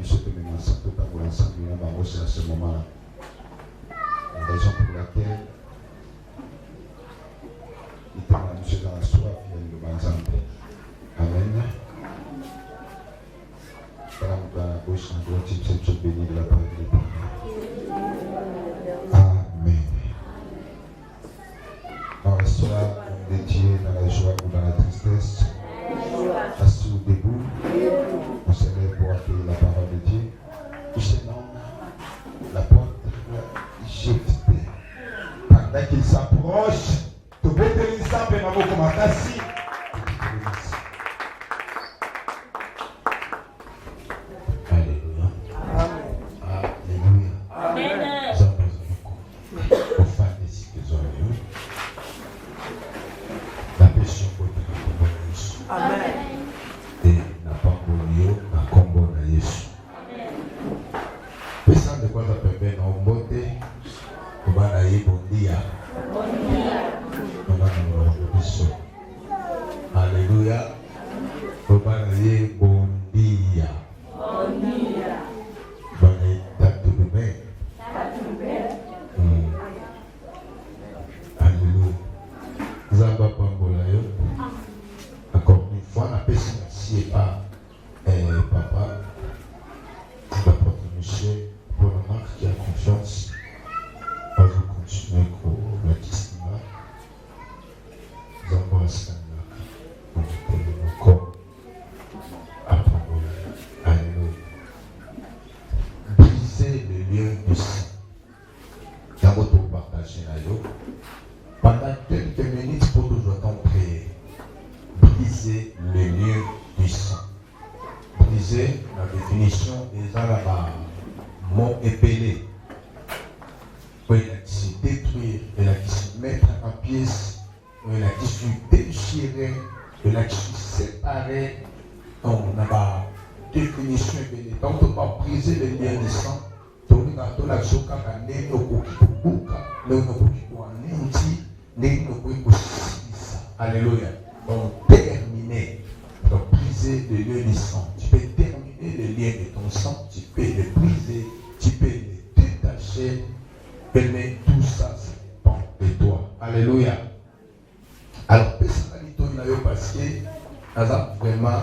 souhaite maintenant tout pour l'ensemble, c'est à ce moment-là. La raison pour laquelle il était dans monsieur dans la soif, il y a une demande. Amen. Quand on va à gauche, en droite, c'est béni de la part de l'Éternel. Amen. On restera dédié dans la joie ou dans la tristesse, assis ou debout, on se lève pour accueillir la parole de Dieu. Ou sinon, la porte jette. Pendant qu'il s'approche, tu peux te laisser un peu comme un assis. Alléluia. Alléluia. Amen. La pression pour te Amen. Et n'a pas connu na combo na Yesu. Pesa de quoi ça peut faire en beauté. On va aller bondia. Alléluia. On va aller bondia. Bonne tatu bem. Alléluia. Zamba pambola yo. Encore une fois, on appelle si pas papa, c'est la porte de monsieur, pour la marque qui a confiance, on va continuer pour la question. Nous avons un scanner, on va tenir nos corps à pambola. Alléluia. Briser le lien du sang. Dans votre partage, pendant quelques minutes pour toujours temps prier. Briser le lien du sang. Briser la définition des arabes. Mot épelé. Il a qui se détruire, il a qui se mettre en pièces, il a qui se déchirer, il a qui se séparer. On a la définition épelée. Donc on ne peut pas briser le lien du sang. Alléluia. Donc terminer, donc briser le lien du sang. Tu peux terminer le lien de ton sang, tu peux le briser, tu peux le détacher, mais tout ça, ça dépend de toi. Alléluia. Alors, personnalité, parce que nous avons vraiment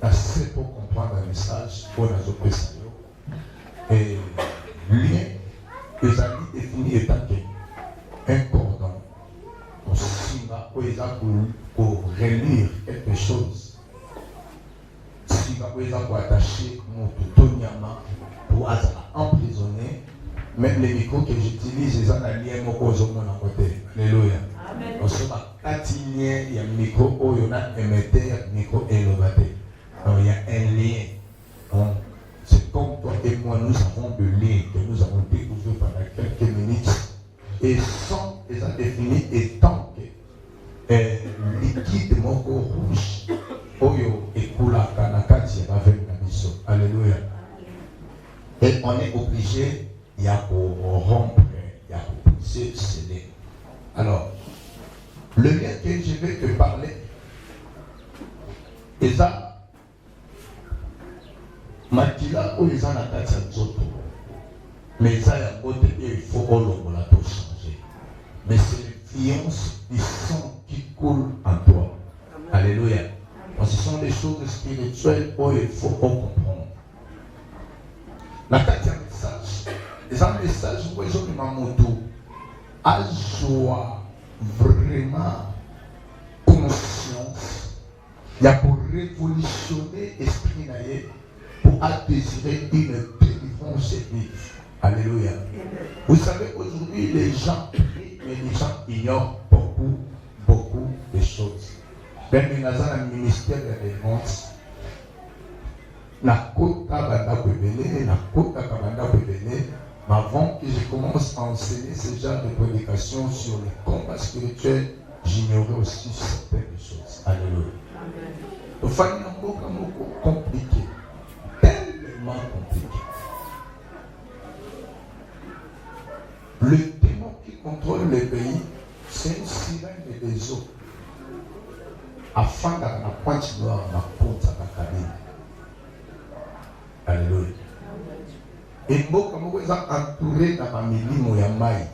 assez pour comprendre le message pour nous opérer. Et lien, les amis définis étant un cordon. On s'y va pour relire quelque chose. Si on va pour attacher mon nyama pour emprisonner, même les micros que j'utilise, ils ont un lien mon côté. Alléluia. On se va catiner, il y a un micro, il y a un émetteur, micro et innovateur. Donc il y a un lien. Donc, c'est comme toi et moi, nous avons de lien que nous avons découvert pendant quelques minutes. Et sans les a définis étant que liquide mon corps rouge, oyo et kula kanakati avec la mission. Alléluia. Et on est obligé, il y a pour rompre, il y a pour briser ce lien. Alors, le lien que je vais te parler, c'est ça. Makila ou ils en attaquent à d'autres. Mais ça, il faut changer. Mais c'est l'influence du sang qui coule en toi. Alléluia. Donc, ce sont des choses spirituelles où il faut comprendre. La quatrième message. Les un message où ils ont mis Mamoudou. À joie, vraiment conscience. Il y a pour révolutionner l'esprit naïf. Pour désirer une délivrance vive. Alléluia. Vous savez, aujourd'hui, les gens prient, mais les gens ignorent beaucoup de choses. Même dans un ministère de délivrance, la côte kabanda peut venir, la côte kabanda peut venir. Mais avant que je commence à enseigner ce genre de prédication sur les combats spirituels, j'ignorais aussi certaines choses. Alléluia. Il faut un mot compliqué. Tellement compliqué. Le démon qui contrôle le pays, c'est une sirène des eaux. Afin de la pointe noire, la porte à la cabine. Alléluia. Et mboka moko eza entouré na bamilimo ya mai.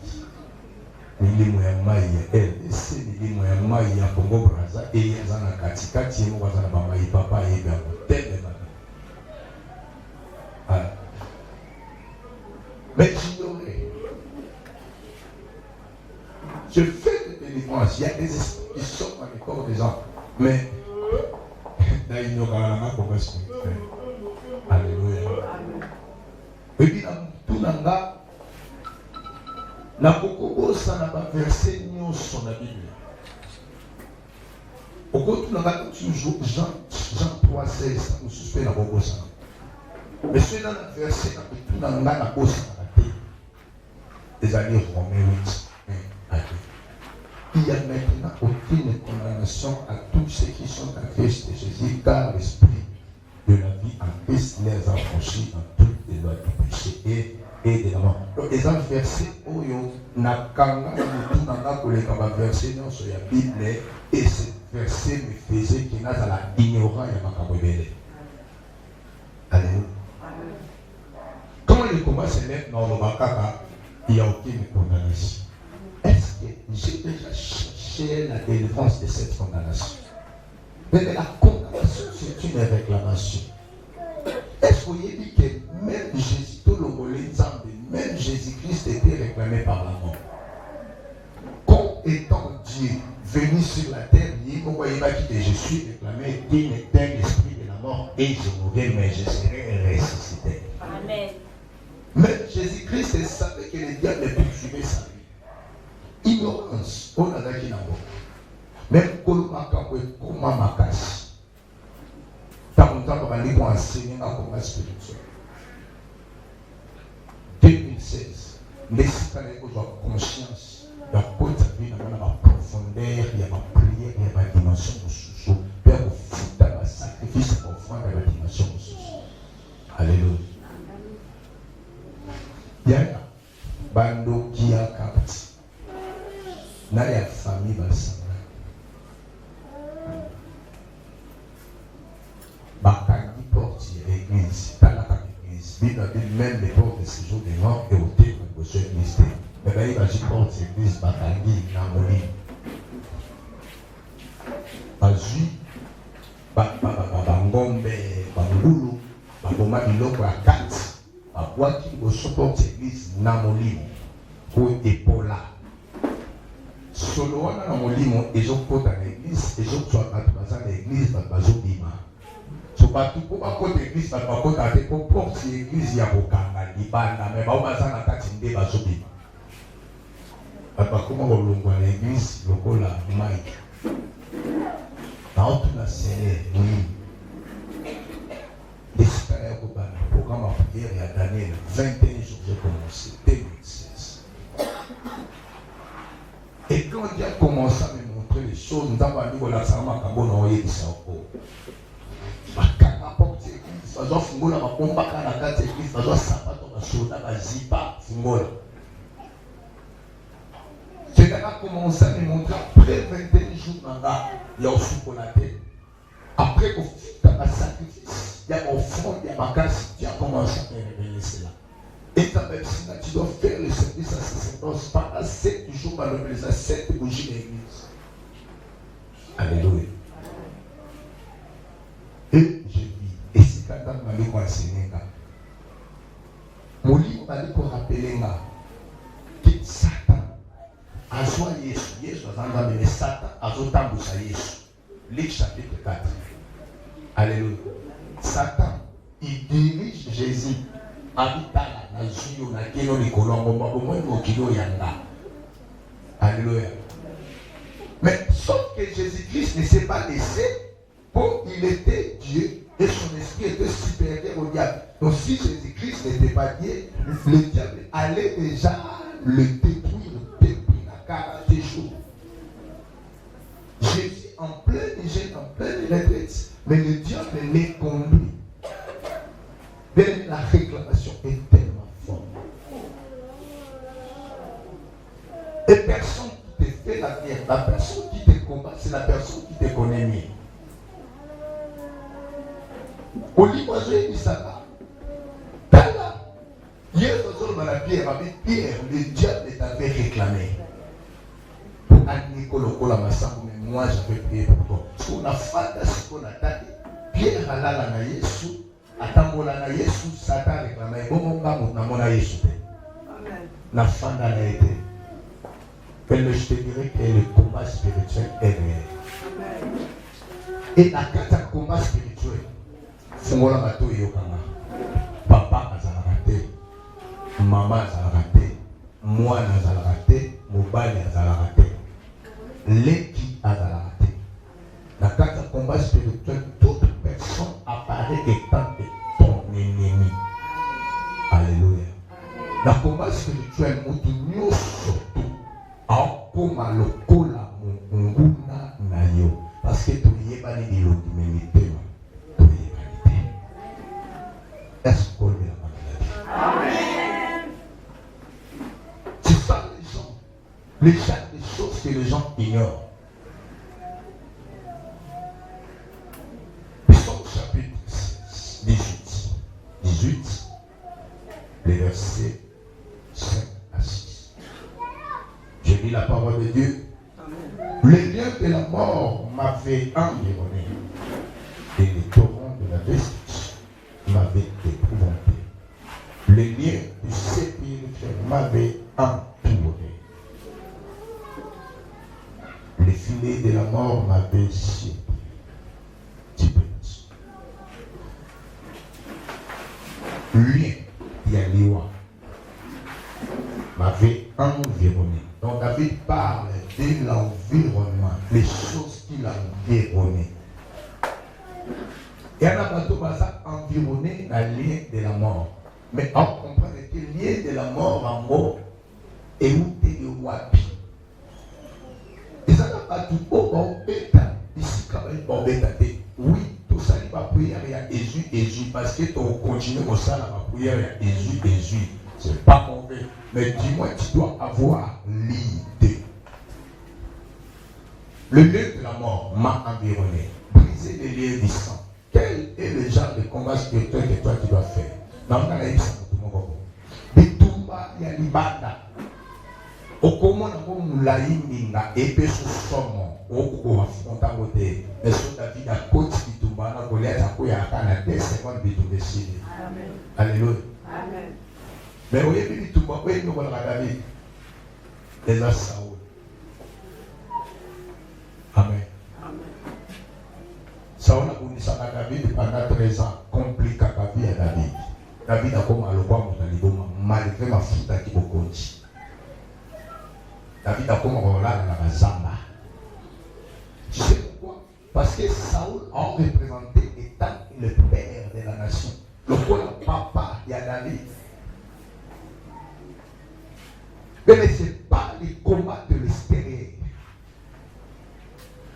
Milimo ya mai ya RDC, milimo ya mai ya Congo Brazza, et eza na katikati moko aza na bamai papa yebi ya motele na. Voilà. Mais j'ignorais. Je fais des délivrances. Il y a des esprits qui sortent dans les corps des gens. Mais dans l'ignorance, comment est-ce qu'on fait? Alléluia. Et puis, tout le monde, na kokoko ça n'a pas versé ni sur la Bible. Au côté de la toujours Jean 3,16, nous suspend la kokoko ça. Mais c'est dans le verset tout le monde na kokoko des années Romains 8. Il n'y a maintenant aucune condamnation à tous ceux qui sont en Christ Jésus, car l'esprit de la vie en Christ les a franchis en toutes les lois du péché et de la mort. Donc, les versets où il y a un verset dans la Bible, et ce verset me faisait qu'il y a la ignorance et la Alléluia. Quand le combat s'élève dans le Bakaka, il n'y a aucune condamnation. Est-ce que j'ai déjà cherché la délivrance de cette condamnation? Mais la condamnation, c'est une réclamation. Est-ce que vous voyez dit que même Jésus, tout le monde, même Jésus-Christ était réclamé par la mort? Comme étant Dieu venu sur la terre, il voyait que je suis réclamé d'un esprit de la mort et je mourrai, mais je serai ressuscité. Amen. Même Jésus-Christ savait que le diable ne poursuivait sa vie. Ignorance, on a dit d'abord. Même Kolomaka, comment Makasi. Tant qu'on a enseigné à comment spirituel. 2016, mais si tu as conscience, il y a quoi de vie dans la profondeur, il y a ma prière, il y a ma dimension de sous-sous. Il y a un sacrifice pour offrande dans la dimension de sous-sous. Alléluia. Il y a un bando qui a capté. Dans la famille basanga. Bakandi porte l'église, dans la église. Bible dit même les portes de séjour des morts et au terme de ce ministère. Mais ben il va dire porte l'église Bakandi Namoli. Bazui, Bangombe, Bangulu, Baboma Biloko à 4. Babouaki au porte l'église Namoli. Pour Epola. Solo wana na molimo ezokota na église ezokwa bato baza na église bato bazobima so bato po bakota église bato bakota te po porte église ya kokanga libanda me bao baza na kati nde bazobima bato bakoma kolongwa na église lokola mike naotuna seigneur oui esika ya kobana programme ya prière ya Daniel 21 jours j'ai commencé 2016. Et quand Dieu a commencé à me montrer les choses, nous avons dit que la femme a dit que c'est encore. Bakanga porte l'église, bazo fungola bakomba kana kati l'église, bazo sapato bashoda bazipa fungola. Dieu a commencé à me montrer après 21 jours nanga, il y a aussi pour la tête. Après qu'on fait un sacrifice, il y a offrande, il y a ma casse, Dieu a commencé à me révéler cela. Et ta médecine, tu dois faire le service à sacerdoce pendant 7 jours par le 7 bougies de l'église. Alléluia. Et je vis. Et si quelqu'un m'a dit qu'on enseigne, mon livre m'a dit qu'on rappelle que Satan a joué Jésus mais Satan a joué à Jésus. Luc chapitre 4. Alléluia. Satan, il dirige Jésus. Habitala na zuyo na kino ni kolongo mabomoi mokilo yanga. Alléluia. Mais sauf que Jésus-Christ ne s'est pas laissé pour il était Dieu et son esprit était supérieur au diable. Donc si Jésus-Christ n'était pas Dieu, le diable allait déjà le détruire depuis la 40 jours. Jésus en pleine hygiène, en pleine retraite, mais le diable n'est comblé. La réclamation est tellement forte. Et personne qui te fait la guerre, la personne qui te combat, c'est la personne qui te connaît mieux. Au livre de ça, dans la pierre, avec Pierre, le diable t'avait réclamé. Pour Nicolas Massambo, mais moi j'avais prié pour toi. Parce qu'on a fait ce qu'on a dit. Pierre a la na Yesu, atambola na Yesu, Satan réclamé. Bon, mon gars, mon na Yesu. La fin de la été. Mais je te dirais que le combat spirituel est réel. Et la carte de combat spirituel, Fungola Mato Yokama. Papa a raté, maman a raté, moi a raté, Mobile a raté, l'équipe a raté. La carte de combat spirituel, toute personne apparaît étant ton ennemi. Alléluia. La combat spirituel, nous surtout, comme à l'okola, nguna nayo, parce que tu n'y es pas ni l'humanité. Est-ce qu'on est là? Amen. C'est ça les gens, les choses que les gens ignorent. Psaume chapitre 18, les versets 5 à 6. Je lis la parole de Dieu. Les liens de la mort m'avaient environné et les torrents de la destruction m'avaient épouvanté. Les liens du sépulcre m'avaient entouré. Les filets de la mort m'avaient scié. Lien, Yaliwa, m'avait environné. Donc David parle de l'environnement, les choses qui l'ont environné. Et on a pas environné la lien de la mort. Mais on comprend que le lien de la mort en mort est où tu es wapi. Et ça n'a pas tout au bêta. Ici, quand même, au bêta. Oui, tout ça n'est pas prière, il y a Jésus, parce que tu continues comme ça, la prière, il y a Jésus. C'est pas mauvais. Mais dis-moi, tu dois avoir l'idée. Le lieu de la mort m'a environné. Briser les liens du sang. Quel est le genre de combat spirituel que toi tu dois faire? Dans le cas de Bitumba Yalibanda. Okomo na ko mulai minga epeso somo okuko wafonta ngote eso David a coach Bitumba na Goliath akoya kana 10 secondes bitumbe sili. Amen. Alléluia. Amen. Mais oui, Bitumba ko eno ko na David. Eza Saul. Amen. Saul a connu ça à David pendant 13 ans, compliqué la vie à David. David a comme à l'oua malgré ma foute qui me conduit. David a comme à la Zamba. Tu sais pourquoi? Parce que Saul a représenté étant le père de la nation. Le papa de David. Mais ce n'est pas les combats de l'extérieur.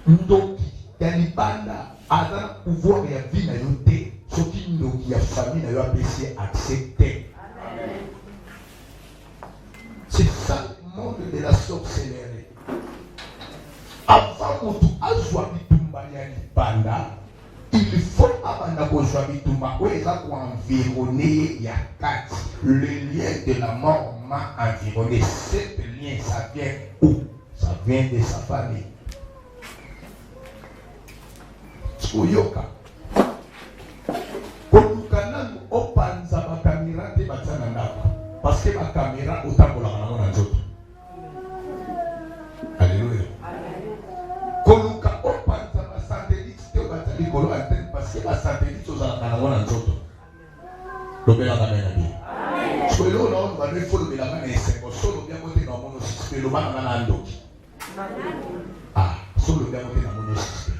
Donc, Yalibanda a un pouvoir et a vie na yote. Ce qui nous qui a famille na yo apprécié accepter. C'est ça le monde de la sorcellerie. Avant que tu azwa bitumba Yalibanda, il faut abanda kozwa bitumba où il va environner Yakati. Le lien de la mort m'a environné. Cet lien, ça vient où? Ça vient de sa famille. Oyoka kolukana opanza ba caméra te batana ndako parce que ba caméra otambola na mona nzoto. Alléluia. Koluka opanza ba satellite te batali kolo antenne parce que ba satellite ozala na mona nzoto. Lobela na mena bi. Amen. Solo na ba ne folo bela na esengo solo bia mote na mono sipelo bana na ndoki. Ah, solo bia mote na mono sipelo.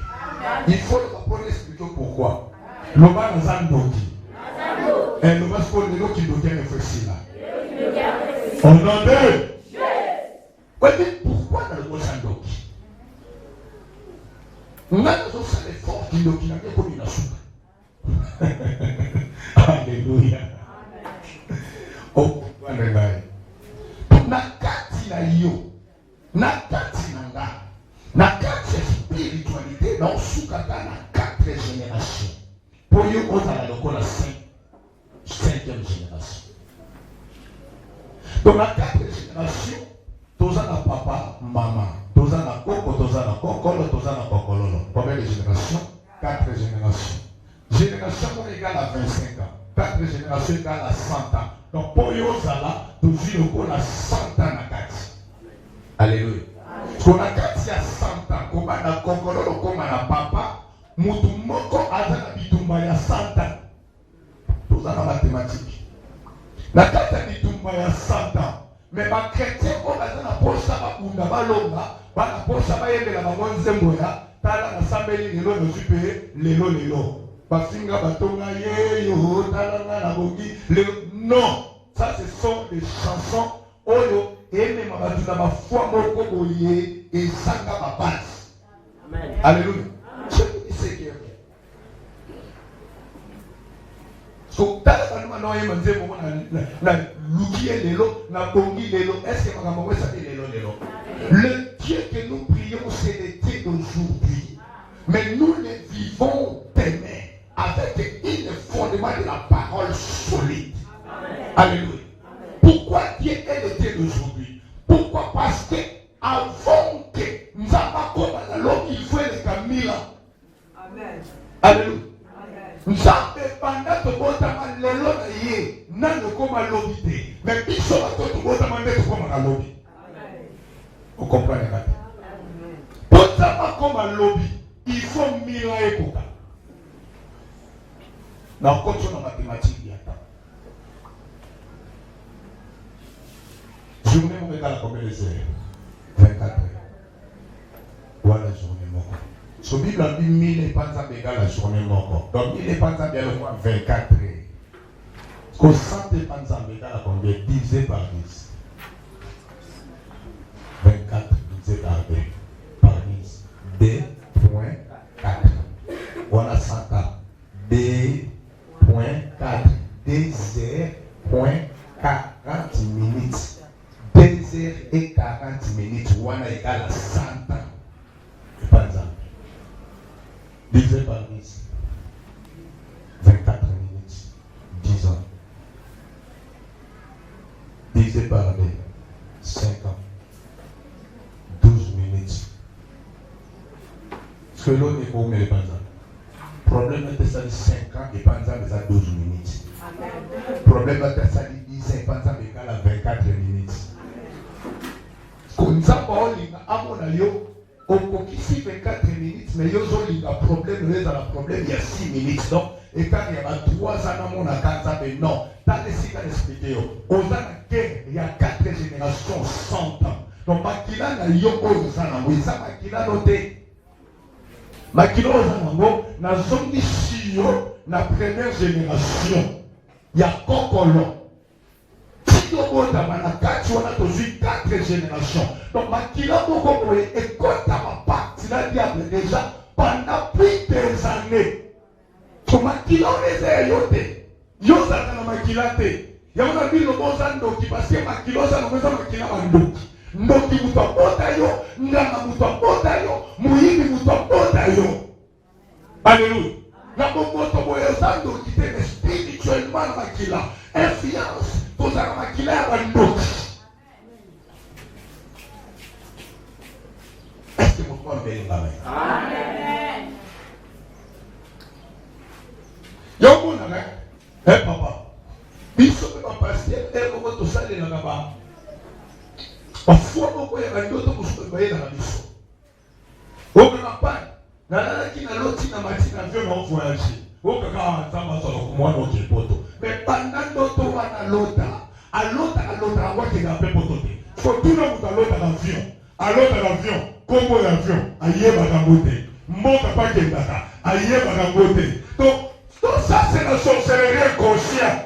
Il faut le rappeler expliquer pourquoi. L'Oba nous a ndoki. Et l'Oba se pose le qui nous tient réfléchir là. On en est. Oui, mais pourquoi dans le mot ndoki? On a besoin de l'effort qui nous tient comme une soupe. Alléluia. Oh, on est là. Nakati na yo. Nakati na nga. Nakati spiritualité dans Soukata na 4 générations. Pour eux, on a la 5e génération. Donc la 4 génération, tous na papa, maman, tous na coco, tous na cocolo, tous na cocololo. Combien de générations? 4 générations. Génération égale à 25 ans. 4 générations égale à 100 ans. Donc pour Yozala, tu vis le coup à 100 ans na 4. Alléluia. Qu'on a 4 il y a 100 ans, comme na cocololo, comme na papa, mutu moko azana bitumba ya 100 ans. Tous na mathématiques. Na 4 bitumba ya 100 ans. Mais ma chrétien, on a dans la poche, ça va pour la balonga, la poche, ça va y aller la maman Zemboya, t'as la sambeli, les lots, nous super, les lots. Basinga, batonga, yo, t'as la bogi, non, ça ce sont des chansons, oyo, et même ma foi, mon koboye, et sanga ma base. Amen. Alléluia. Je vous dis ce qui est vrai. So, t'as la maman, non, il m'a dit, Lukiye lelo, na bongi lelo, est-ce que maman ça dit lelo? Le Dieu que nous prions, c'est le Dieu d'aujourd'hui. Mais nous les vivons demain avec un fondement de la parole solide. Alléluia. Pourquoi Dieu est le Dieu d'aujourd'hui? Pourquoi? Parce que avant que nous avons l'homme, il faut le Camila. Amen. Alléluia. Nzambe pendant que botama lelo na ye nano koma lobi te mais biso bato botama nde koma na lobi. Vous comprenez pas? Botama koma lobi il faut mila ekoka na koto na mathématique ya ta journée mo kala combien de heures? 24 heures. Voilà journée moko. So Bible a dit 1000 panza égale la journée moko. Donc 1000 panza bien le moins 24 heures. Qu'au 100 panza égale à combien? Divisé par 10. 24 divisé par 2. Par 10. 2.4. Voilà 100 ans. 2.4. 2h.40 minutes. 2h40 minutes. Voilà égale à 100 ans. Panza. Divisé par 10. 24 minutes. 10 ans. Divisé par 2. 5 ans. 12 minutes. Ce que l'on est pour les panzas. Problème est que ça dit 5 ans et panzas les a 12 minutes. Problème est que ça dit 10 ans et panzas les a 24 minutes. Quand nous avons à mon avis, on ici 24 minutes, mais il y a un problème, il y a un problème, il y a 6 minutes. Donc, et quand il y a 3 ans, on a 4 ans, mais non. Dans les 6 ans, expliqué, aux il y a 4 générations, 100 ans. Donc, Makila n'a yo ozana, oui, ça Makila noté. Makila ozana, na zone chio, na première génération, il y a Kokolo. Si on a 4 générations. Donc, Makila Moko et quand ma partie, la diable déjà pendant plus des années. So Makila on les a yoté. Yozana na Makila te. Yamana bi lo bozando ki parce que Makila ozana na Makila bandoki. Ndoki mutapota yo, nganga mutapota yo, muhimi mutapota yo. Alléluia. Na bomoto boyezando ki te spirituellement na Makila. Influence. Tous à la Makila ya bandoki. Est-ce que vous comprenez? Amen. Yo mon ami, papa. Biso papa pasteur, comment tout ça les là-bas. Parfois, on peut y avoir d'autres choses dans la biso. On peut pas. Nana qui n'a l'autre na matin avion on voyage. On peut pas entendre ça comme moi notre poto. Mais pendant d'autres on a l'autre. À l'autre on va qu'il a fait poto. Faut tout le monde à l'autre avion. À l'autre avion, comme l'avion, aïe bagambote. Mon papa qui est là, aïe bagambote. Donc tout ça c'est la sorcellerie consciente.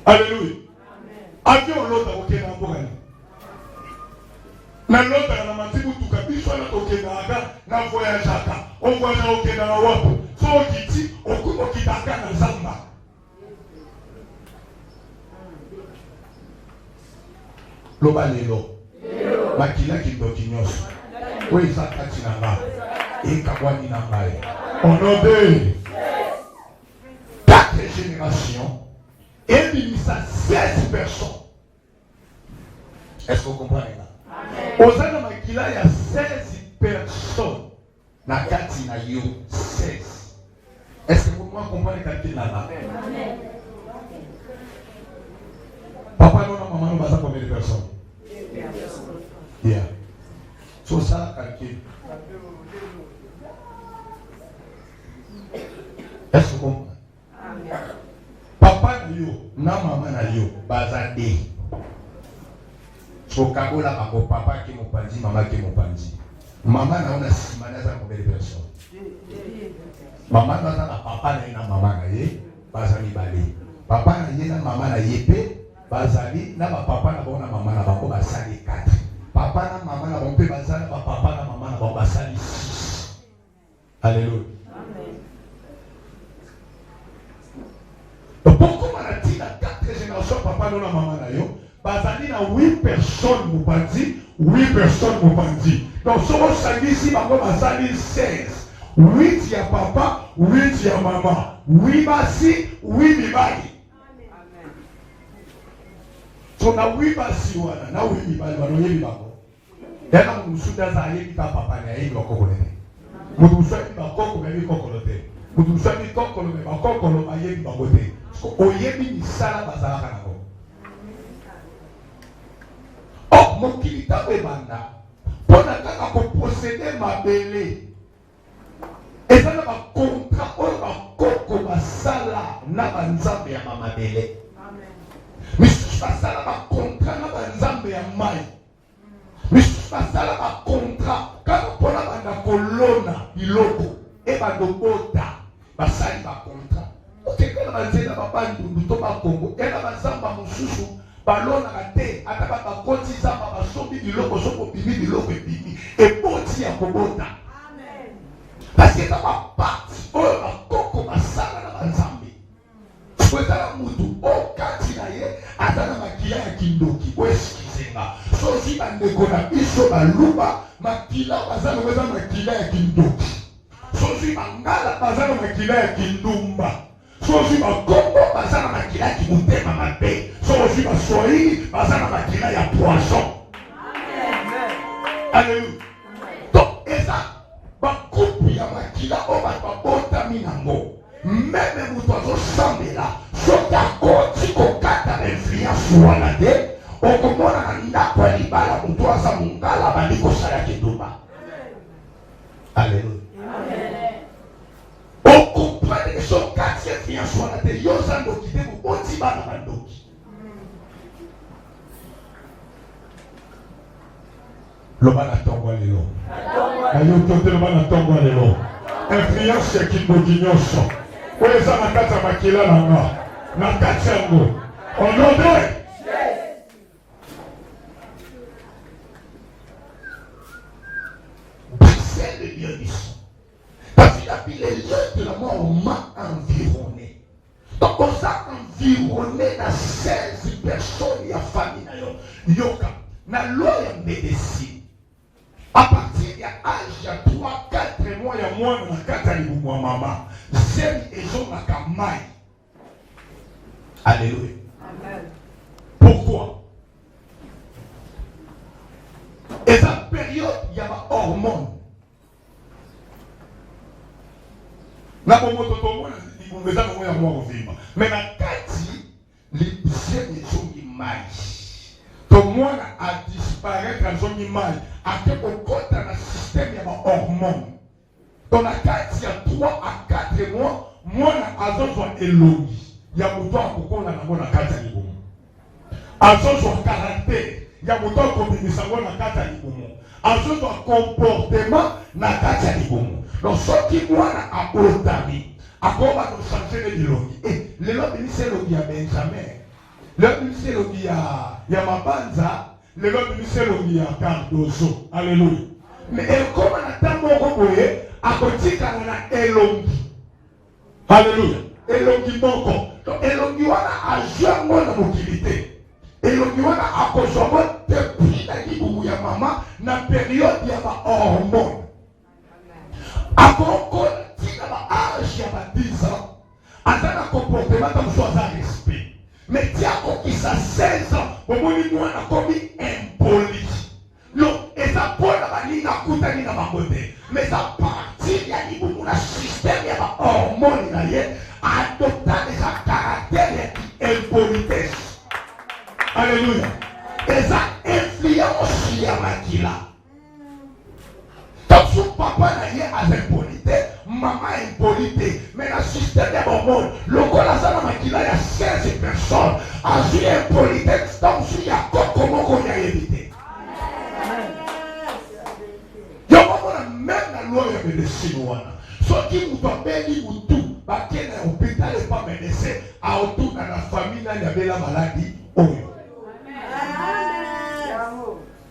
Alléluia. Avion l'autre OK dans Bogani. Na l'autre na matibu tukabishwa na tokendaga na voyage aka. On voyage okenda na wapo. So kiti okuko kitaka na zamba. Loba lelo. Makila kindoki nyoso. Oui ça katinanga. Et kabwani na mbaye. On obéit. 4 générations. Et il y a 16 personnes. Est-ce que vous comprenez là? Aux âmes il y a 16 personnes. Na kati na yo 16. Est-ce que vous comprenez le calcul là-bas? Papa non, maman non, combien de personnes? Yeah. So ça calcul. Est-ce que vous comprenez? Papa na yo, na maman na yo, bazade. So kagola bako papa qui m'opandi, maman qui m'opandi. Maman na ona simana za combien de personnes? Maman na papa na maman na ye, bazali bale. Papa na ye na maman na ye pe, bazali na papa na bona maman na bako basali 4. Papa na maman na bon pe bazali ba papa na maman na bon basali 6. Alléluia. Amen. Donc pourquoi on a dit la 4 générations papa na maman na yo, bazali na 8 personnes mopandi, 8 personnes mopandi. Donc si on s'agit ici, bako basali 16. 8 ya papa, 8 ya maman, 8 basi, 8 mibali. So na 8 basi wana, na 8 mibali wana yebi bako. Yana musuda za yebi ta papa na yebi bako kolete. Mutu musadi bako kumebi kokolote. Mutu musadi kokolo me bako kolo ba yebi bako te. So oyebi misala bazala kanako. Oh, mokili tabe banda. Pona kaka ko posséder mabele. Et ça n'a pas contrat, on va coco basala na banzambe ya mamabele. Mais ça n'a pas contrat na banzambe ya mai. Mais ça n'a pas contrat quand on a banda kolona biloko et bandobota basali ba contrat. Ok, quand on a dit na papa ndundu to ba Congo, et na banzamba mususu balona kate ataba ba kotiza ba sombi biloko soko bimi biloko bimi et boti ya kobota. Parce que ça va partir, on va coco masala na banzambe. Soit à la mutu, oh katinaye, atana makia ya kindoki, ou excusez-moi. Sosi bandeko na biso baluba, makila bazana weza makila ya kindoki. Sosi mangala bazana makila ya kindumba. Sosi bakongo bazana makila ya kimutema mabe. Sosi baswahili bazana makila ya poisson. Amen. Alléluia. Donc, et ça, bakupi ya makila oba babota minango. Même mutozo sambela, soka koti kokata influence wana de, okomona na ndako ya libala mutoza mungala bandiko sala keduma. Alléluia. Amen. On comprend que son quartier influence wana de yoza ndoki de boti bana bandoki. Lobana tongwa lelo. Ayo tote lobana tongwa lelo. Influence ya kindoki nyonso. Weza nakata makila nanga. Nakati yango. Onode. C'est le lieu du son. Parce qu'il a pris les lieux de la mort m'a environné. Donc on s'est environné dans 16 personnes et famille. Yoka. Na loi ya médecine. À partir de l'âge de 3-4 mois, il y a moins de 4 ans, maman. C'est et j'en ai qu'à maille. Alléluia. Amen. Pourquoi? Et cette période, il y a ma hormone. Mais la Kati, les jeunes sont maille. Tout le monde a disparaître dans son image. À quel point dans le système, il y a des hormones. Dans la carte, il y a 3 à 4 mois, moi, je suis éloigné. Il y a beaucoup de carte à l'Iboum. Azo soit caractère, il y a beaucoup de carte à l'Iboum. Azo soit comportement, na carte à l'Iboum. Donc, ce qui moi, a otami, à quoi va nous changer les lobbies. Et les lobbies, c'est le lobby à Benjamin. Le ministère il y a Mabanza, le ministère il y a Cardozo. Alléluia. Mais comme on attend mon coboye, à côté quand on a Elongi. Alléluia. Elongi moko. Donc Elongi wana a joué mon mobilité. Elongi wana a consommé depuis la Liboumou ya maman na période il y a ma hormone. A Congo, il y a ma âge, il y a ma 10 ans. À un comportement comme ça, ça respect. Mais tu as conquis ça 16 ans. Au moment où on a commis un impolitesse. Alléluia. Et ça influence ya makila. Donc son papa n'a rien à l'impolité, maman impolité. Mais le système de mon monde, le colasana makila, il y a 16 personnes. En suite impolité, donc il y a comment qu'on a évité. Il y a même la loi de médecine. Ce qui nous appelle ou tout, parce qu'il y a un hôpital et pas médecin, à autour de la famille, il y avait la maladie.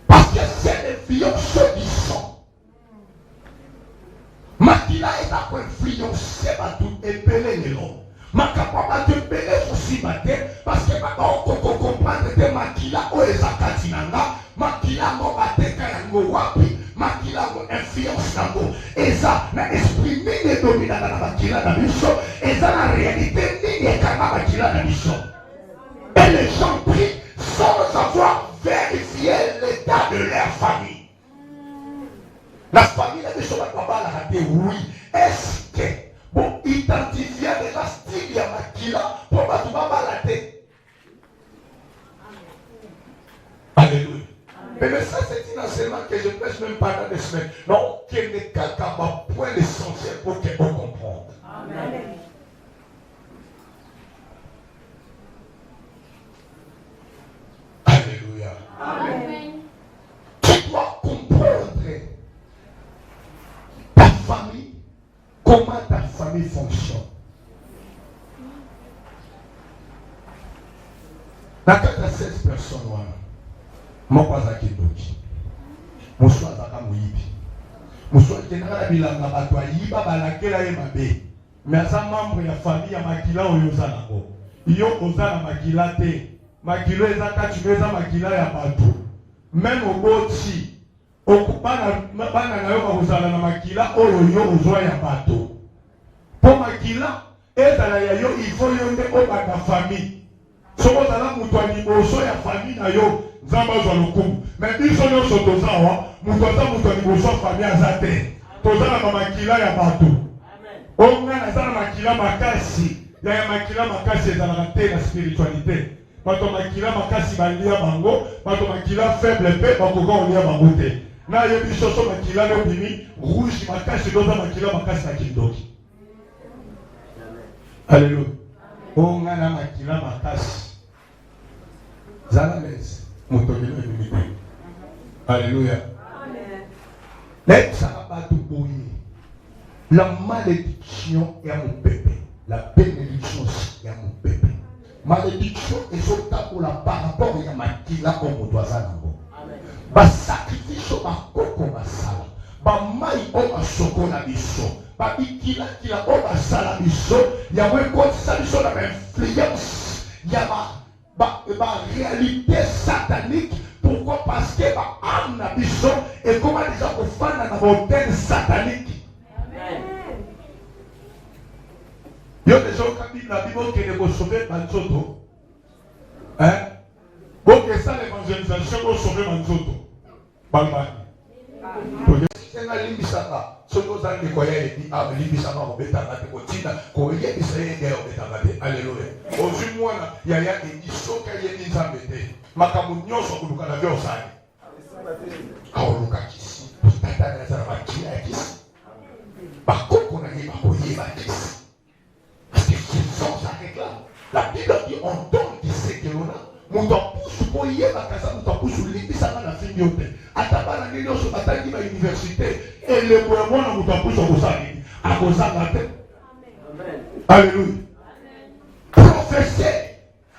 Parce que c'est l'influence du sang. Makila est à quoi influencer tout épelé les longs. Ma capable de péler aussi matin parce que maintenant on comprendre que makila o ezakatinanga makila mo bateka yango wapi makila mo influence nango eza na esprit nini domina na makila na biso eza na réalité nini kama makila na biso. Et les gens prient sans avoir vérifié l'état de leur famille. La famille de ce papa l'a raté, oui. Est-ce que bon identifier déjà style ya makila pour pas tout balader? Alléluia. Mais ça c'est un enseignement que je prêche même pendant des semaines. Non, qu'il n'est qu'un point essentiel pour qu'on comprenne. Amen. Alléluia. Amen. Tu dois comprendre ta famille, comment ta famille fonctionne. Dans 16 personnes, moi, je suis Kindoki. Je suis Moyibi. Je suis Général Bilanga Batwa Yiba Balakela Emabe. Mais à sa membre de la famille, Makila Oyozanako. Yo Ozana Makila Te. Makilo ezaka chimeza makila ya bato. Même au boti. Okupana bana na yo bakuzala na makila oyo yo ozwa ya bato. Po makila ezala ya yo il faut yo nde obaka famille. Soko zala mutu ani boso ya famille na yo nzamba zwa lokumu. Mais biso nyonso tozawa mutu ani boso famille azate. Tozala na makila ya bato. Amen. Onga na zala makila makasi. Ya makila makasi ezala te na spiritualité. Bato makila makasi balia bango, bato makila faible pe bakoka olia bango te. Na yebi soso makila no bimi rouge makasi doza makila makasi na kindoki. Alléluia. Onga na makila makasi. Zala les motobino bimi. Alléluia. Amen. Let ça bato boye. La malédiction est à mon peuple. La bénédiction est à mon peuple. Malédiction est surtout pour la par rapport à makila comme doisa nango. Ba sacrifice ba koko basala. Ba mai o masoko na biso. Ba ikila kila o basala biso. Ya we ko sa biso na influence. Ya ba réalité satanique. Pourquoi? Parce que ba âme na biso et comment déjà ko fana na hôtel satanique. Yo déjà au cabinet la Bible qui est sauver Manzoto. Hein? Bon, que ça l'évangélisation pour sauver Manzoto. Balmani. C'est un limbisaka. Ce que vous avez dit, ah, limbisaka, on va être continue. Qu'on y ait des guerres, on va être alléluia. Aujourd'hui, moi, il y a des histoires qui y a des embêtés. Makamunyo, so que nous avons ça. Ah, on l'a ici. Pour t'attendre à la machine à ici. Par contre, on a dit, on y va ici. Parce que c'est sans arrêt là. La Bible dit on donne qui sait que l'on a. Mon temps pousse pour y aller, mon temps pousse sur l'île, ça va la fin de l'autre. À ta barre, on est sur la université. Et le mouvement, on t'en pousse au Sahel. À cause de la tête. Alléluia. Professeur.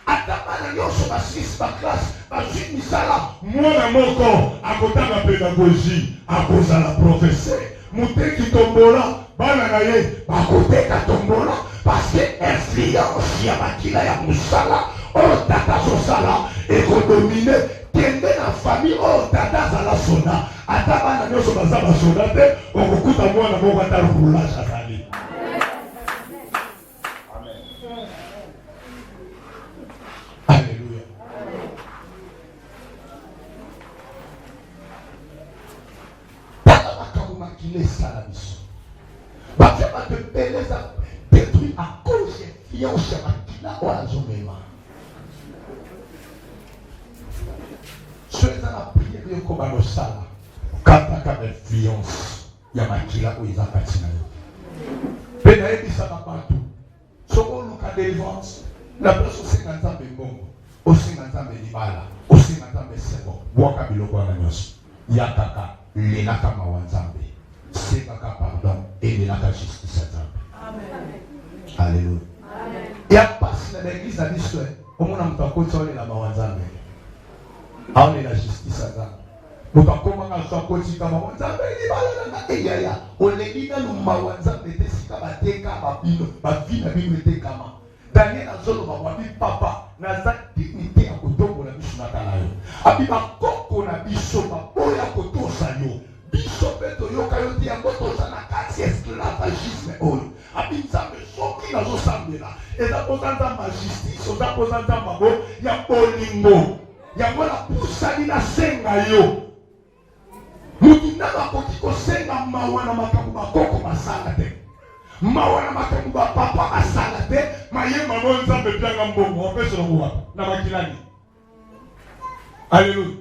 À ta barre, on est sur la 6 par classe. À suite de ça, moi, mon corps, à côté de la pédagogie, à cause de la professeur. Mon tête qui tombe là, bananaye, à côté de tombe là. Parce que influence ya makila ya musala o tata sosala ekodomine kende na famille o tata zala sona ata bana nyonso baza basona te okokuta mwana moko ata roulage azali. Alléluia. Tata makambo makila esala biso bafe bato peleza détruit à cause de fiance makila ou à zomema. ko balosala kata ka influence ya makila ko iza katina yo pe na ebisa na bato soko luka délivrance la place osenga nzambe mbongo osenga nzambe libala osenga nzambe sebo bwaka biloko wana nyonso yakaka lelaka mawa nzambe sekaka pardon elelaka justice ya nzambe. Alléluia. Il y a pas dans l'église à l'histoire. Au moins, on a côté on est la mawanzambe. On est la justice à ça. On a comment on soit côté comme mawanzambe. Il va là et ya. On les dit dans le mawanzambe était si kabateka babino, babina bino était kama. Daniel a zolo bawabi papa na za dignité à kotongo na biso na kalayo. Abi ba koko na biso ba boya kotosa yo. Biso beto yo kayoti ya kotosa na kati esclavagisme oyo. Abi nzambe soki na zo sambela. Eza posanta ma justice, oza posanta mabo ya bolingo. Ya mwana pusani na senga yo. Mutu na makoki ko senga mawa na makambo makoko masala te. Mawa na makambo ba papa masala te. Maye mamo nzambe pianga mbongo. Opeso na kuwa na makilani. Alléluia.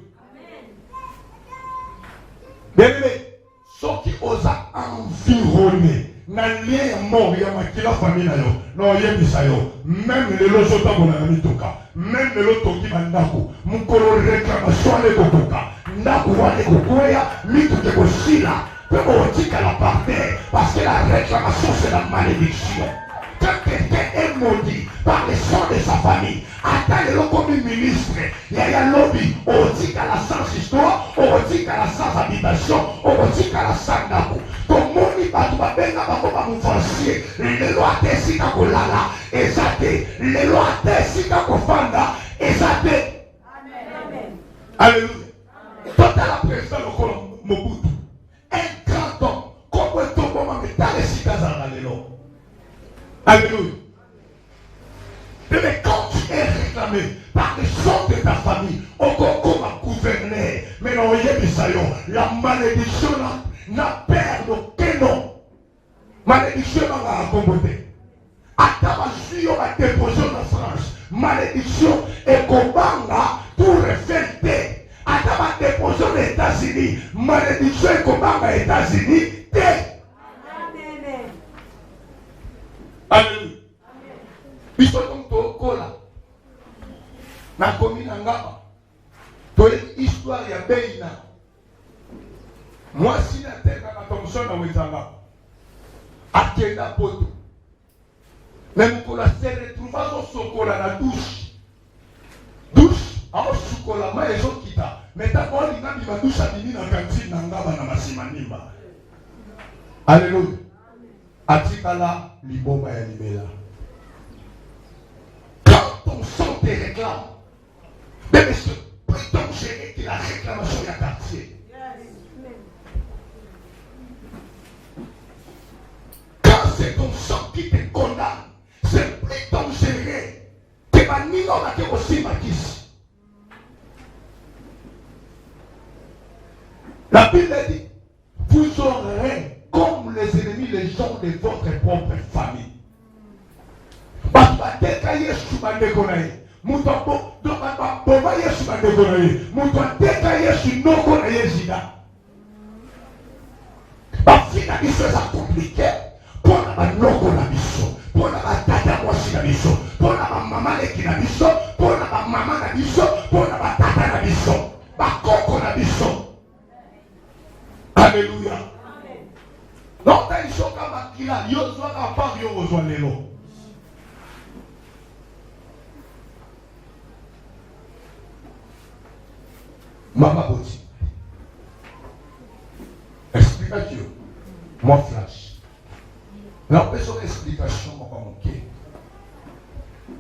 Bébé, soki oza environné na lien ya mort ya makila famille na yo na oyebisa yo même lelo zotambola na mituka même lelo toki bandako mukolo réclamation ekokoka ndako wana ekokwea mituka ekosila mpe otikala par terre parce que la réclamation c'est la malédiction. Quand quelqu'un est maudit par le sang de sa famille, attends le comme ministre, il y a lobby, on dit qu'à la sans histoire, on dit qu'à la sans habitation, on dit qu'à la sans d'abou. Comme mon iba, tu vas bien avoir mon foncier, les lois décident qu'à kolala, ezate, les lois décident qu'à fanda, ezate. Amen. Alléluia. Total la président de Mobutu, un grand homme, comme un tombeau, mais t'as les cigazans dans les lois. Alléluia. Mais quand tu es réclamé par les gens de ta famille, encore comme un gouverneur, mais non, la malédiction n'a peur d'aucun nom. Malédiction n'a pas combattu. Atabasio a déposé en France. Malédiction et combat pour refléter. Ataba déposé aux États-Unis. Malédiction et combat aux États-Unis. Alléluia. Biso donc tokola na commune ngaba to histoire ya beina moi si na teka na Thomson na wezanga akenda poto même pour la se retrouver au sokola na douche au sokola ma ezo kita meta ko linga bi ba douche abimi na kantine na ngaba na masima nimba. Alléluia. Atikala liboma ya libela. Ton sang te réclame. Mais monsieur, plus dangereux que la réclamation de la quartier. Quand c'est ton sang qui te condamne, c'est plus dangereux que ma nino na ke aussi makisi. La Bible dit, vous aurez comme les ennemis les gens de votre propre famille. Bateka Yesu bandeko na ye. Mutu do baba Yesu bandeko na ye. Mutu ateka Yesu noko na ye zida. Bafina biso za compliqué. Pona ba noko na biso. Pona ba tata mwasi na biso. Pona ba mama leki na biso. Pona ba mama na biso. Pona ba tata na biso. Ba koko na biso. Alléluia. Non ta isoka makila. Yo zwa ka par yo ozwa lelo. Maman Boti. Explication. Moi flash. La personne explication m'a pas manqué.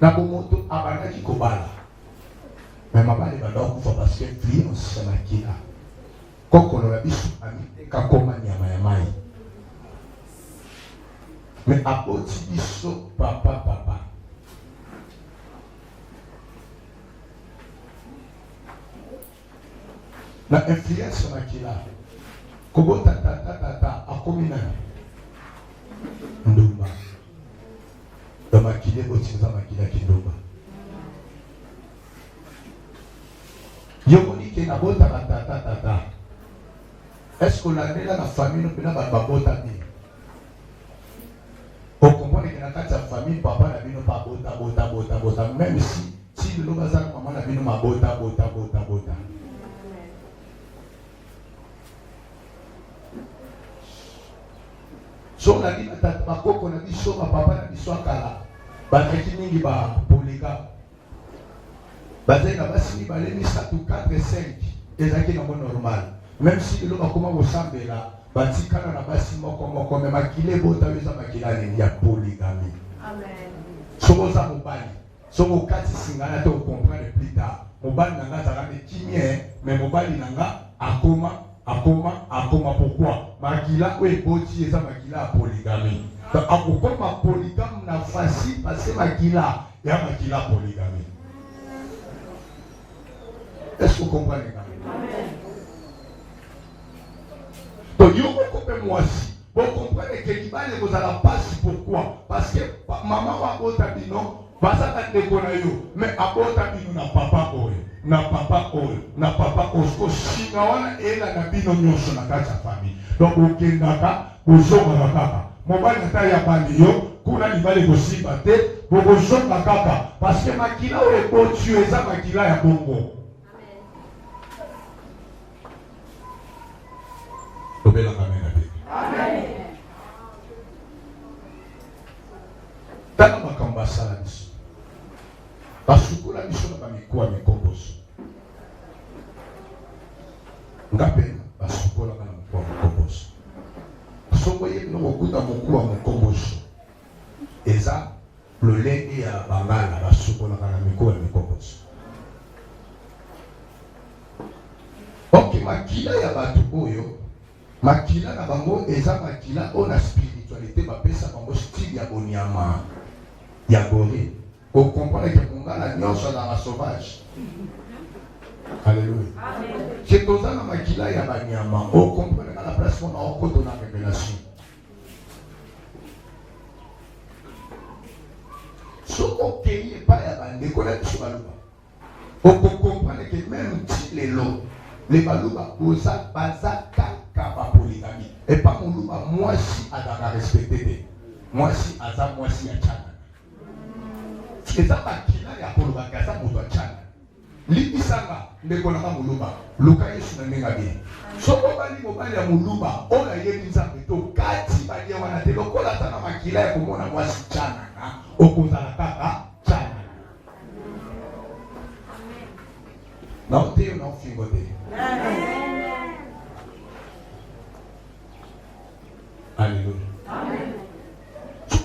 Na bomoto abana qui kobala. Mais maman les banda kufa parce que influence na kila. Koko na bisu ami ka koma nyama ya mai. Mais aboti biso papa. La influence na kila. Kobo tata akomina. Ndumba. Dama kile botinza makila kindumba. Yomoni qui est nabota tata. Est-ce qu'on a là la famille nous peut babota ni? On comprend que dans la famille papa n'a bien pas bota même si le bazar maman n'a bien ma bota. So na dit ma koko na dit so ma papa na dit so kala. Ba qui mingi ba polika. Bazena basi balemi 4 ou 4 5 ezaki na normal. Même si le bakoma bosambela batikana na basi moko mais makile bota weza makila ni ya polygamie. Amen. Sokoza mobali. Soko kati singana to comprendre plus tard. Mobali nanga zaka me kimie mais mobali nanga akoma pourquoi? Makila ou eboti eza makila polygamie. Donc akokoma polygame na facile parce que makila ya makila polygamie. Est-ce que vous comprenez? Amen. Donc, moi aussi. Vous comprenez que l'Iban vous allez passer. Pourquoi? Parce que maman va abota bino, basaka ndekona yo, mais abota bino na papa oyo, na papa osko singa wana ela na bino nyonso na kati ya famille. Donc, okendaka, bozonga kaka. Mobali nata ya bandi yo, kuna libale kosimba te, bozonga kaka. Parce que makila oyo eboti eza makila ya bongo. Amen. Tana makamba sala biso. Basukula biso na bamikuwa mikomboso. Ngapena basukula kana mikuwa mikomboso. Soko yebi nokuta mikuwa mikomboso. Eza lolenge ya bangala basukula kana mikuwa mikomboso. Ok, makila ya batu oyo makila na bango eza makila ona spiritualité bapesa bango style ya bonyama ya gorille. Au comprendre que mongala nyonso na la sauvage. Alléluia. Amen. C'est dans na makila ya banyama. Au comprendre la place on a okoto na révélation. Soko keye pa ya bande connaître sur baluba. Au comprendre que même si les lots les baluba osa bazaka kaba polygamie. Et pas mon louba, moi si à respecter. Moi si à ça, moi si à chana. C'est ça qui n'a pas pour le bagage, pour le chana. L'ibisanga, ne connaît pas mon louba. Luka yesu na nenga bien. So mobali ya muluba, on a yé nza beto, kati bali wana te lokola tana makila ya kumona moi si chana. Okozala kaka chana. Na ote na ofingo te. Alléluia. Amen.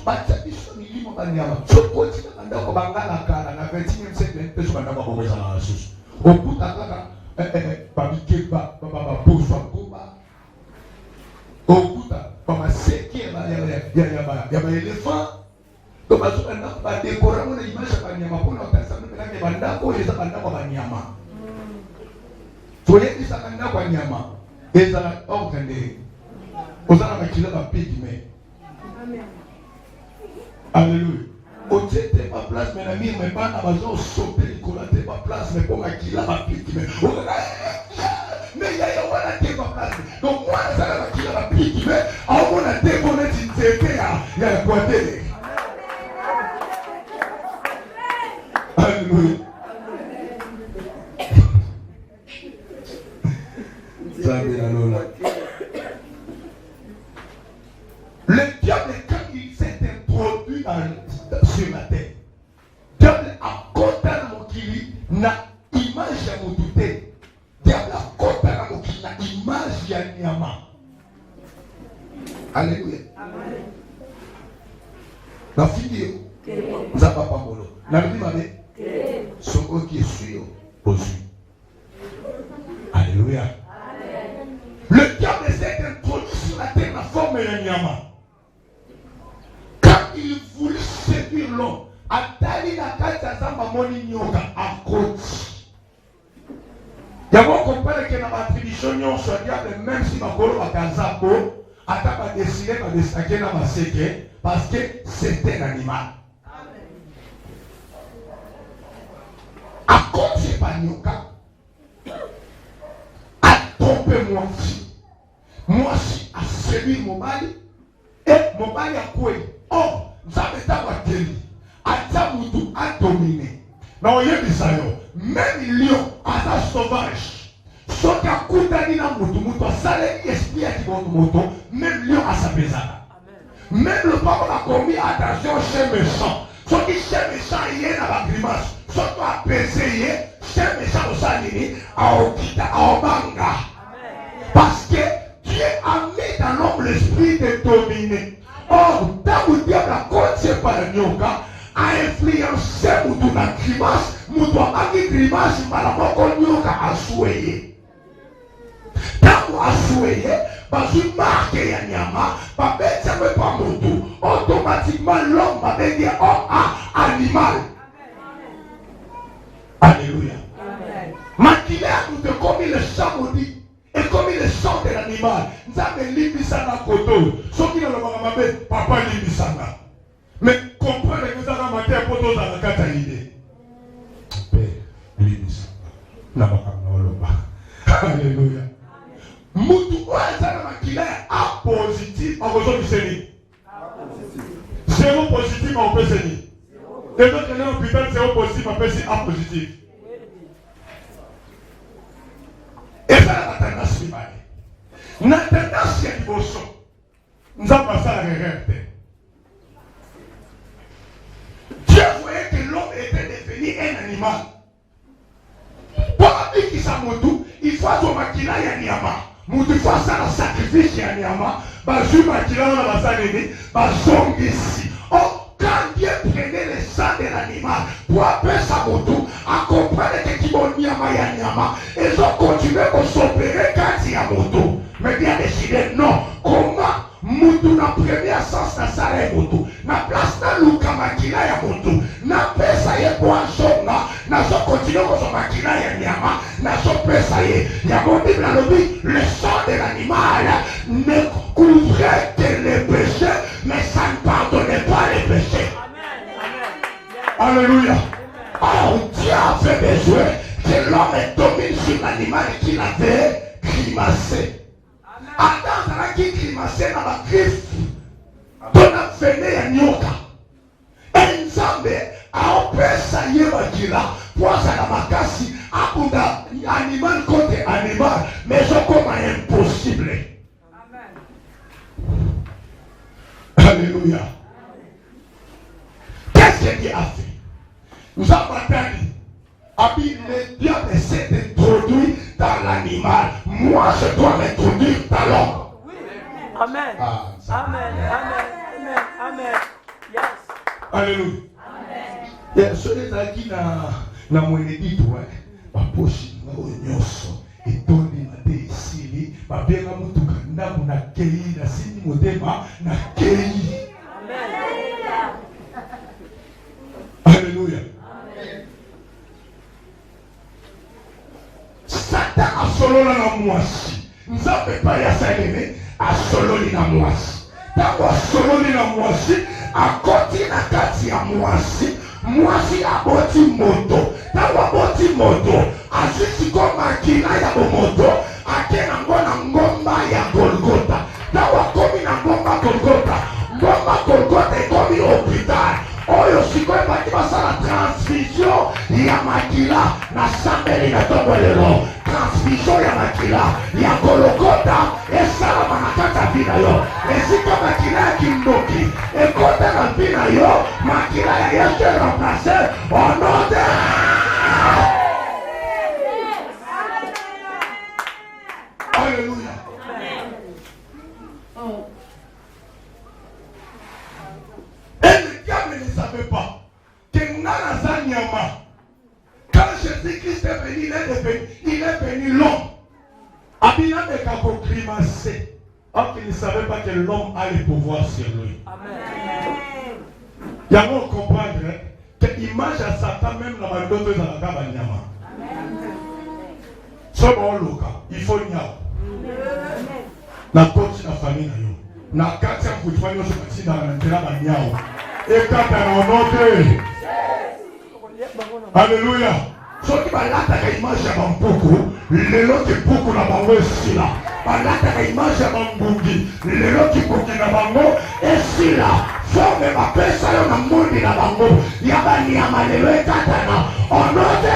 Batabiso milimo banyama. Chokoti kanda ko bangala kala na 21e siècle peso kanda ko bweza na asusu. Okuta kaka babikeba baba poswa koba. Okuta baba seki ya ba elephant. To bazo kanda ba décorer mon image ya banyama pona otasa mbela ke banda ko yeza kanda ko banyama. Toye bisa kanda ko banyama. Eza okande. Osana makila ba pigme. Amen. Alléluia. Otete ma place mais na mi me bana bazo sauter ikolate ma place mais pour makila ba pigme. Mais ya wana te ma place. Donc moi ça la makila ba pigme, au mona te bonne tete ya kwatele. Alléluia. Le diable, quand il s'est introduit sur la terre, diable a côté mon kili na image ya motute. Diable a côté mon kili na image ya nyama. Alléluia. Amen. La fille nza papa molo. Na lui mabe. Soko qui est sûr aussi. Alléluia. Le diable s'est introduit sur la terre la forme de nyama. Quand il voulut séduire l'homme, atali na kati ya zamba moni nyoka akoti. Yabo comprendre que na attribution nyonso ya diable même si makolo bakazako ata ba décider ba destaquer na maseke parce que c'est un animal. Amen. Akoti pa nyoka. séduire mobali et mobali a quoi? Oh, nous avons été à Télé. Atiamutu a dominé. Non, il y a des ailleurs. Même lion, à sauvage. Sauf qu'à Koutani na mutu, mutu a salé esprit à qui moto, même lion a sa pesada. Même le papa a commis attention chez méchant. Sauf que chez méchant, il y a la grimace. Sauf qu'à peser, chez méchant au salini, à Okita, à Obanga. Parce que Dieu a mis dans l'homme l'esprit de dominer. Or, tant que diable a continué par le nyoka, a influencé Moutou na grimace, Moutou a magi grimace, malamoko nyoka a souillé. Tant qu'on a souillé, parce que marque ya nyama, pas bête pas Moutou, automatiquement l'homme va devenir animal. Alléluia. Maquillé nous te commis le sang maudit. Et comme il est sang de l'animal, nous avons limisana koto. Ce qui est le papa limisana. Mais comprenez que nous avons maté un poteau dans la catalyse. Père, limisana. Alléluia. Moutou, A positif, en raison du Seigneur. Zéro positif, on peut Seigneur. Et donc, il y a un putain de zéro positif, on peut A positif. Et ça, la tendance qui va aller. La tendance qui est l'émotion. Nous avons passé à la réalité. Dieu voyait que l'homme était devenu un animal. Pour lui qui s'en moto, il faut que makila ya nyama. Mutu faut ça le sacrifice ya nyama. Bazu makila na basaneni, bazongisi. Oh, quand Dieu prenait le sang de l'animal pour appeler sa moto, à comprendre que qui bon nyama ya nyama, ils ont continué à s'opérer quand il y a moto. Mais bien décidé, non. Comment Moutou na première sens na sala moto na place na luka makila ya moto na pesa ye boisson na so continue ko so makila ya nyama na so pesa ye ya bon Bible na lobi le sang de l'animal ne couvrait que les péchés mais ça ne pardonnait pas les péchés. Amen. Alléluia. Alors Dieu avait besoin que l'homme domine sur l'animal qu'il avait grimacé. Adam qui grimaçait dans la griffe, dans la fenêtre ya nyoka. Et Nzambe a opéré ça yébakila pour ça la makasi akunda animal contre animal, mais c'est comme impossible. Amen. Alléluia. Qu'est-ce que Dieu a fait? Nous avons attendu. Le diable essaie d'introduire dans l'animal. Moi, je dois m'introduire dans l'homme. Oui. Amen. Amen. Amen. Amen. Yes. Alléluia. Amen. Ceux qui na mwenedi toi, baposhi na onyoso etondi na te isili, babenga mutu kandamu na kei na sini modema na kei. Amen. Alléluia. Satan a solo na mwasi. Nzambe pa ya saleme a solo na mwasi. Tango solo na mwasi akoti na kati ya mwasi. Mwasi aboti moto. Tango aboti moto azisi koma kina ya moto akena ngona ngomba ya Golgotha. Tango komi na ngomba Golgotha. Ngomba Golgotha komi hospital. Oyo sikoe bati basala transfusion ya makila na sambeli na tongo lelo. Transfusion ya makila ya Golgotha esala manakata vina yo. Esika makila ya kindoki ekota na vina yo. Makila ya Yesu remplace au nom de Alléluia. Ne savait pas que Nana Nyama, quand Jésus-Christ est venu, il est venu l'homme. Abina ne qu'a pas grimacé. Or qu'il ne savait pas que l'homme a le pouvoir sur lui. Amen. Il y a à comprendre que l'image à Satan même dans la d'autres dans la gamme Nyama. C'est bon Luka, il faut Nyama. Na coach na famille na yo. Na katia kutufanya usipati na ntela banyao. Ekata na onote. Alléluia. Soki balata ka image ya bampuku, lelo te puku na bango esila. balataka image ya bangungi lelo kikoki na bango esila forme bapesa yo na mondi na bango ya banyama lelo ekatana onote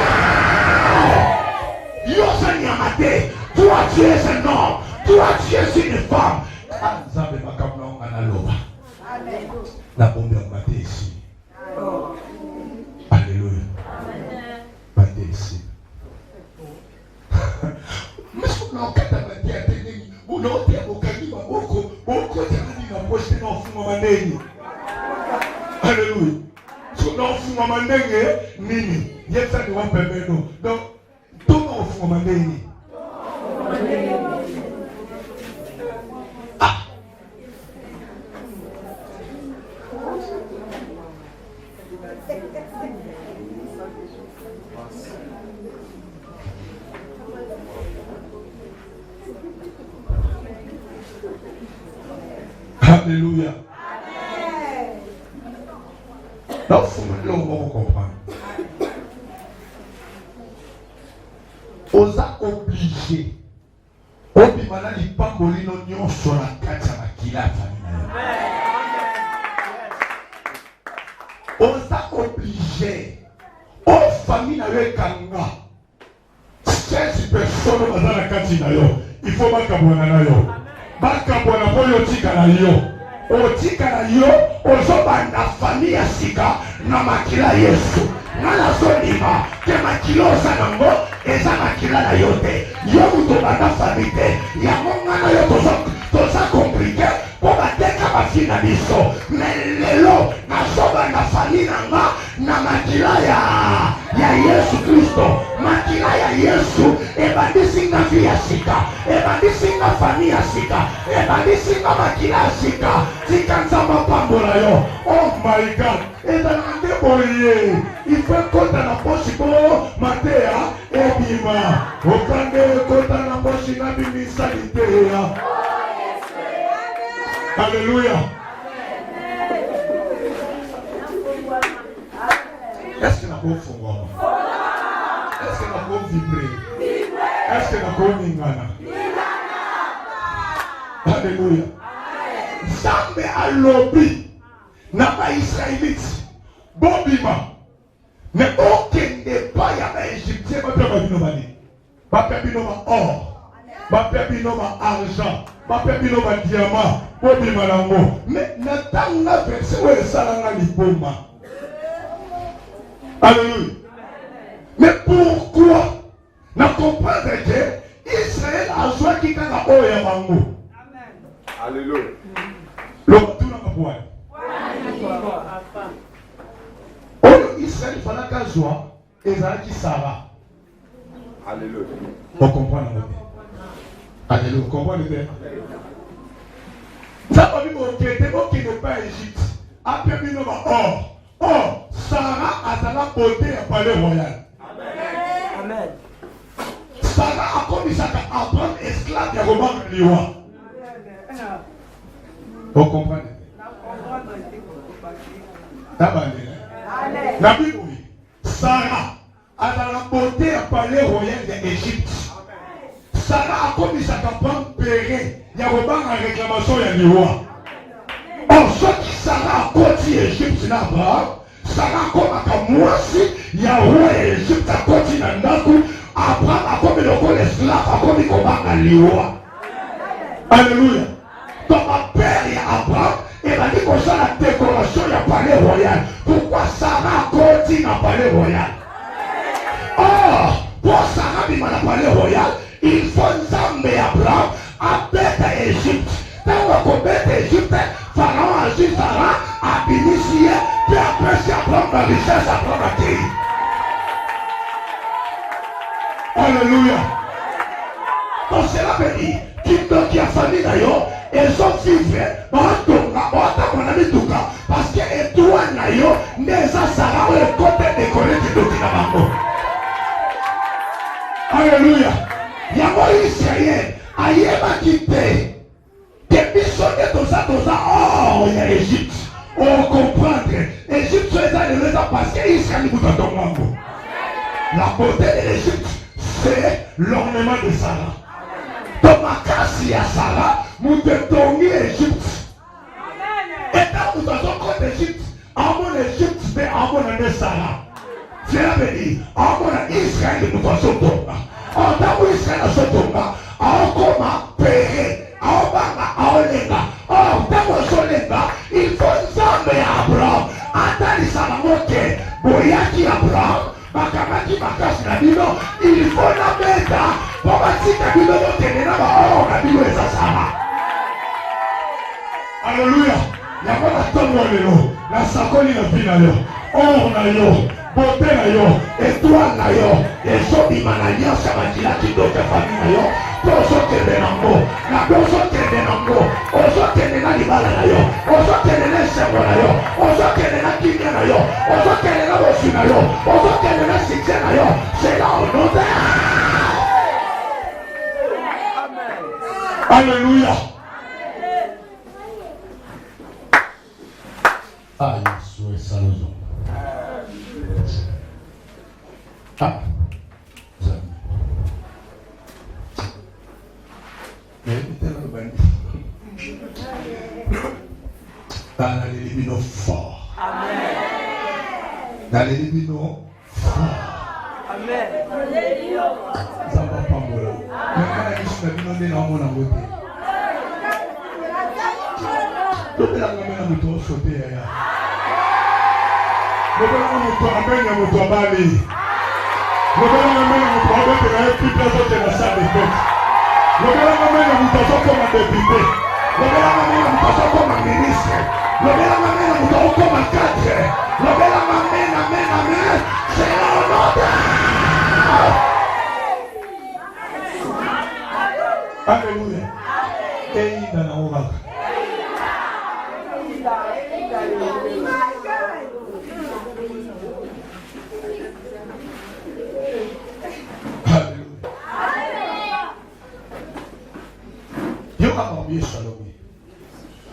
yo sa nyama te. Toi tu es un homme, toi tu es une femme. Nzambe makambo na onga na loba na bombe ya mate ici. Alléluia. Mate ici. Monsieur n'okata mate ya tengi unote bokangi maboko boko tani na poste na funga mandengi. Alléluia. So na funga mandenge nini yesa ni wa pembeno. Donc tout na funga mandengi. Ah. Alléluia. Donc, il faut comprendre. Osa obligé. Obimana li pambolino nyonso na kati ya makila famille. Osa obligé. O famille na yo ekanga. 16 personnes baza na kati na yo. Il faut bakabwana na yo. Bakabwana po yo tika na yo. Otika na yo ozobanda famille ya sika na makila Yesu. Nana solima ke makilo sanango eza makila na yo te. Yo muto banda famille te. Yango ngana yo toza compliqué po bateka bafi na biso. Mais lelo nazobanda famille nanga na makila ya Yesu Kristo. Makila ya Yesu ebandisi nga vi ya sika. Ebandisi nga famille ya sika. Ebandisi nga makila ya sika. Tika nzamba pambola yo. Oh my God. Ezalaka nde boye. Ife kota na poshi po Matea ebima. Okande kota na poshi na bimisali te ya. Alléluia. Est-ce que na ko fungoma? Est-ce que na ko vibrer? Est-ce que na ko mingana? Alléluia. Nzambe alobi na ba-Israélite bobima ne okende pa ya ba-Égyptien bapia babino bani bapia bino ba or bapia bino ba argent bapia bino ba diamant bobima nango mais na tanga verset oyo esalanga liboma. Alléluia. Mais pourquoi na comprendre que Israël a joué qui kaka oyo ya bango? Alléluia. Lokatuna kapwa. Oyo Israël falaka joie ezalaki Sarah. Alléluia. On comprend bien. Alléluia. On comprend bien. Ça va bien qui n'est pas Égypte. Après bino ba or. Or Sarah azala beauté ya palais royal. Amen. Sarah a commencé à prendre esclave ya Romain liwa. On comprend. La Bible, Sarah a dans la beauté à palais royal d'Égypte. Sarah a commencé à prendre péré. Il y a une réclamation de roi. Or, ce qui Sarah a côté Égypte, Sarah comme moi si il y a roi Égypte à côté d'Andakou. Abraham a comme le esclave, a comme le roi. Alléluia. Dans ma père, il y a Abraham. Et m'a dit qu'on a la décoration du palais royal. Pourquoi Sarah continue dans le palais royal? Or, pour Sarah vivre dans le palais royal, il faut Nzambe Abraham à bête Égypte. Tant qu'on bête Égypte, Pharaon a dit Sarah à bénir, puis après si Abraham la richesse, Abraham a dit. Alléluia. Donc cela veut dire qu'il y a famille d'ailleurs. Elles sont vivres, parce que Étoile Nayo, Neza Sarah, le côté décollé du Dokinabango. Alléluia. Yamo Israël, Ayema quitté. Depuis son étosa, oh, il y a Égypte. On comprend. Égypte, c'est ça parce que Israël est dans ton mango. La beauté de l'Égypte, c'est l'ornement de Sarah. Tomakasi ya Sara, mutetongi Egypte. Et quand nous avons contre Egypte, en Egypte, mais en Sara. Cela veut dire, en Israël, nous avons tomba. En tant qu'Israël, nous avons tomba. En comment payer, en bas, en lenga. En tant que il faut Nzambe à Abraham. Atali Salamoke, Boyaki Abraham, Makamaki Makasi Nabino, il faut la mettre. Pour Matika Bino, Tenena, on a dit le Sasara. Alléluia. Y'a pas de temps de l'eau. La sakoli na vie na yo. Or na yo. Beauté na yo. Étoile na yo. Et Zobi Manania, ça va dire qui d'autres familles na yo. Poso kende nango. La poso kende nango. Oso kende na libala na yo. Oso kende na sembo na yo. Oso kende na kimia na yo. Oso kende na bosu na yo. Oso kende na succès na yo. C'est là au nom de... Alléluia. Ah, Yesu esalozo. Ah, zami. Mais tellement bandi. Dans les libino fort. Amen. Dans les libino fort. Amen. Ça va pas mourir. Mais quand je suis venu dans mon amour. Lobela ngamena muto sote ya. Lobela muto amenya muto abali. Lobela ngamena muto abete na pita zote na sabe pete. Lobela ngamena muto sokoma député. Lobela ngamena muto sokoma ministre. Lobela ngamena muto sokoma cadre. Lobela ngamena mena c'est la note. Alléluia. Et dans la ouvre. Yo abambi Salomé.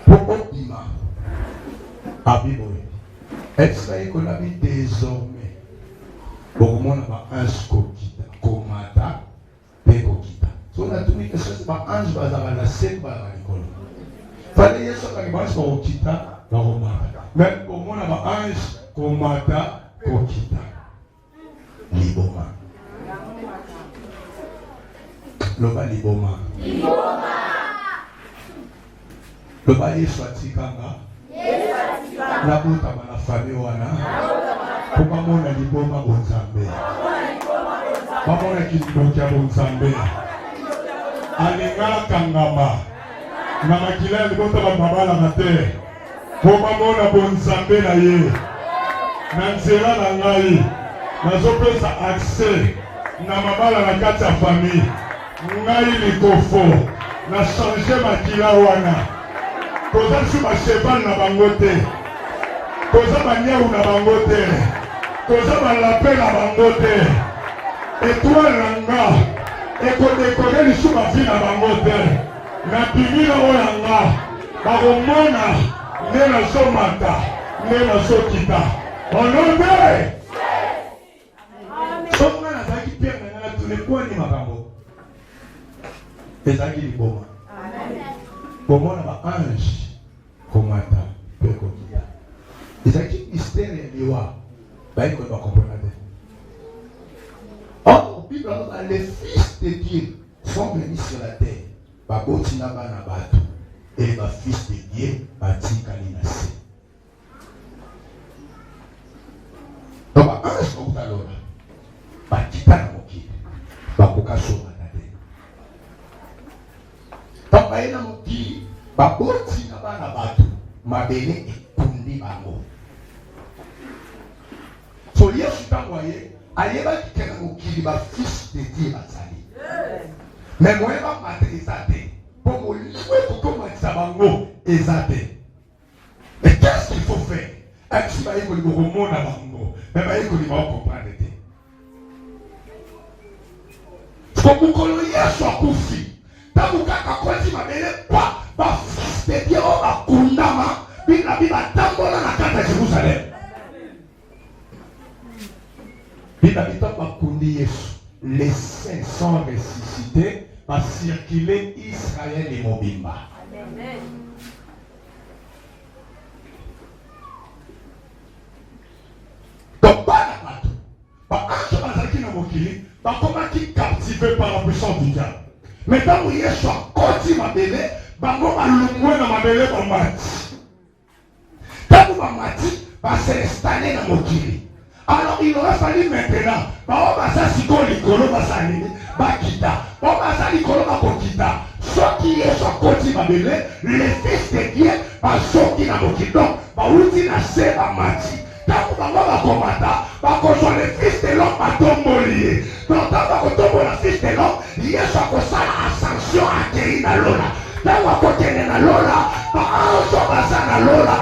Pour Obima. Abiboy. Est-ce qu'on a mis désormais pour moi un skokita, komata, pekokita. Si on a tout mis que c'est pas un ange bazar la scène par la école. Fallait y avoir un ange kokita, la romata. Même pour moi un ange komata, kokita. Liboma. Loba liboma. Liboma. Loba Yesu atikanga. La bota na famille wana. Pour mona liboma bonzambe. Mamona kidokia bonzambe. Alinga kangama. Na makila libota babala na te. Pour mona bonzambe na ye. Na nzela na ngai. Nazopesa accès na mabala na kati ya famille. Ngai likofo na changer makila wana. Koza su ba cheval na bango te. Koza ba nyau na bango te. Koza ba lapin na bango te. Étoile na nga ekodekode lisu ba vie na bango te. Na bimina oyo nga bakomona nde nazomata nde nazokita. Onombe songa nazalaki pierre na nga na tulekoni makambo ezalaki liboma. Komona ba ange komata pe kokita. Ezalaki mystère ya liwa baiko ba comprendre. Or Bible les fils de Dieu sont venus sur la terre. Baboti na bana bato et ba fils de Dieu batikali na se. Donc ba ange komata lola bakita na mokili bakoka soma na te. Papa ina mokili baboti na bana bato mabele ekundi bango. So Yesu tangoye ayebaki ke na mokili ba fils de Dieu bazali. Mais moi ba matrizate pour moliwe kokomatisa bango ezate. Mais qu'est-ce qu'il faut faire? Aki ba yeko libo komona bango, mais ba yeko libo comprendre te. Komukolo Yesu akufi. Tabu kaka kwati mabele pa ba fils de Dieu o bakundama bina biba tambola na kata Jerusalem. Bina bita bakundi Yesu. Les saints sont ressuscités va circuler Israël et Mobimba. Amen. Donc, comment qui captivé par la puissance du diable. Mais quand vous y êtes soit côté ma belle, bango ma lumwe na ma belle ma mati. Quand vous ma mati, va s'installer dans mon kili. Alors il aurait fallu maintenant, on va s'assurer l'icolo va s'allumer, va quitter. On va s'assurer va quitter. Ceux qui est sur côté ma belle, les fils de Dieu, va sortir dans mon kili. Donc, va outil na se va mati. Quand on va combattre, les fils de l'homme à tombolier. Donc, quand on tombe la fils de l'homme, il y a l'ascension à Kéi na Lola. Quand on va côté na Lola, na Lola,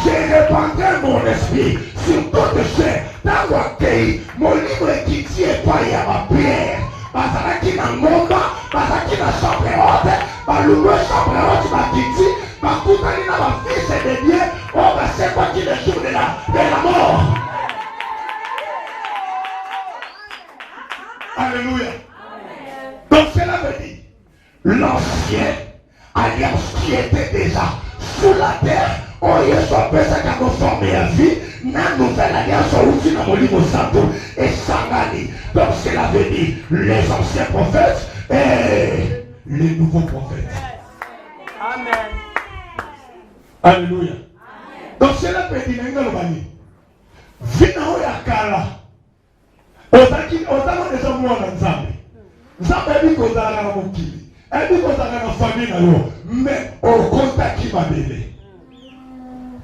je répandrai mon esprit sur toute chair. Quand on va mon livre qui tient pas y a ma pierre. Bazalaki na ngomba, bazalaki na chambre haute, balouwe chambre haute, bakiti, bakutani na ma fils de Dieu, on va se quoi qui le jour de la mort. Alléluia. Donc cela veut dire, l'ancienne alliance qui était déjà sous la terre, on y est soit ça qui a formé la vie, la nouvelle alliance où tu n'as pas livre santo et sangani. Donc cela veut dire les anciens prophètes et les nouveaux prophètes. Amen. Alléluia. Donc cela veut dire vina ya kala. Ozaki déjà moi dans Nzambe. Nzambe dit kozala na mokili. Elle dit kozala na famille na yo, mais au contact qui va bébé.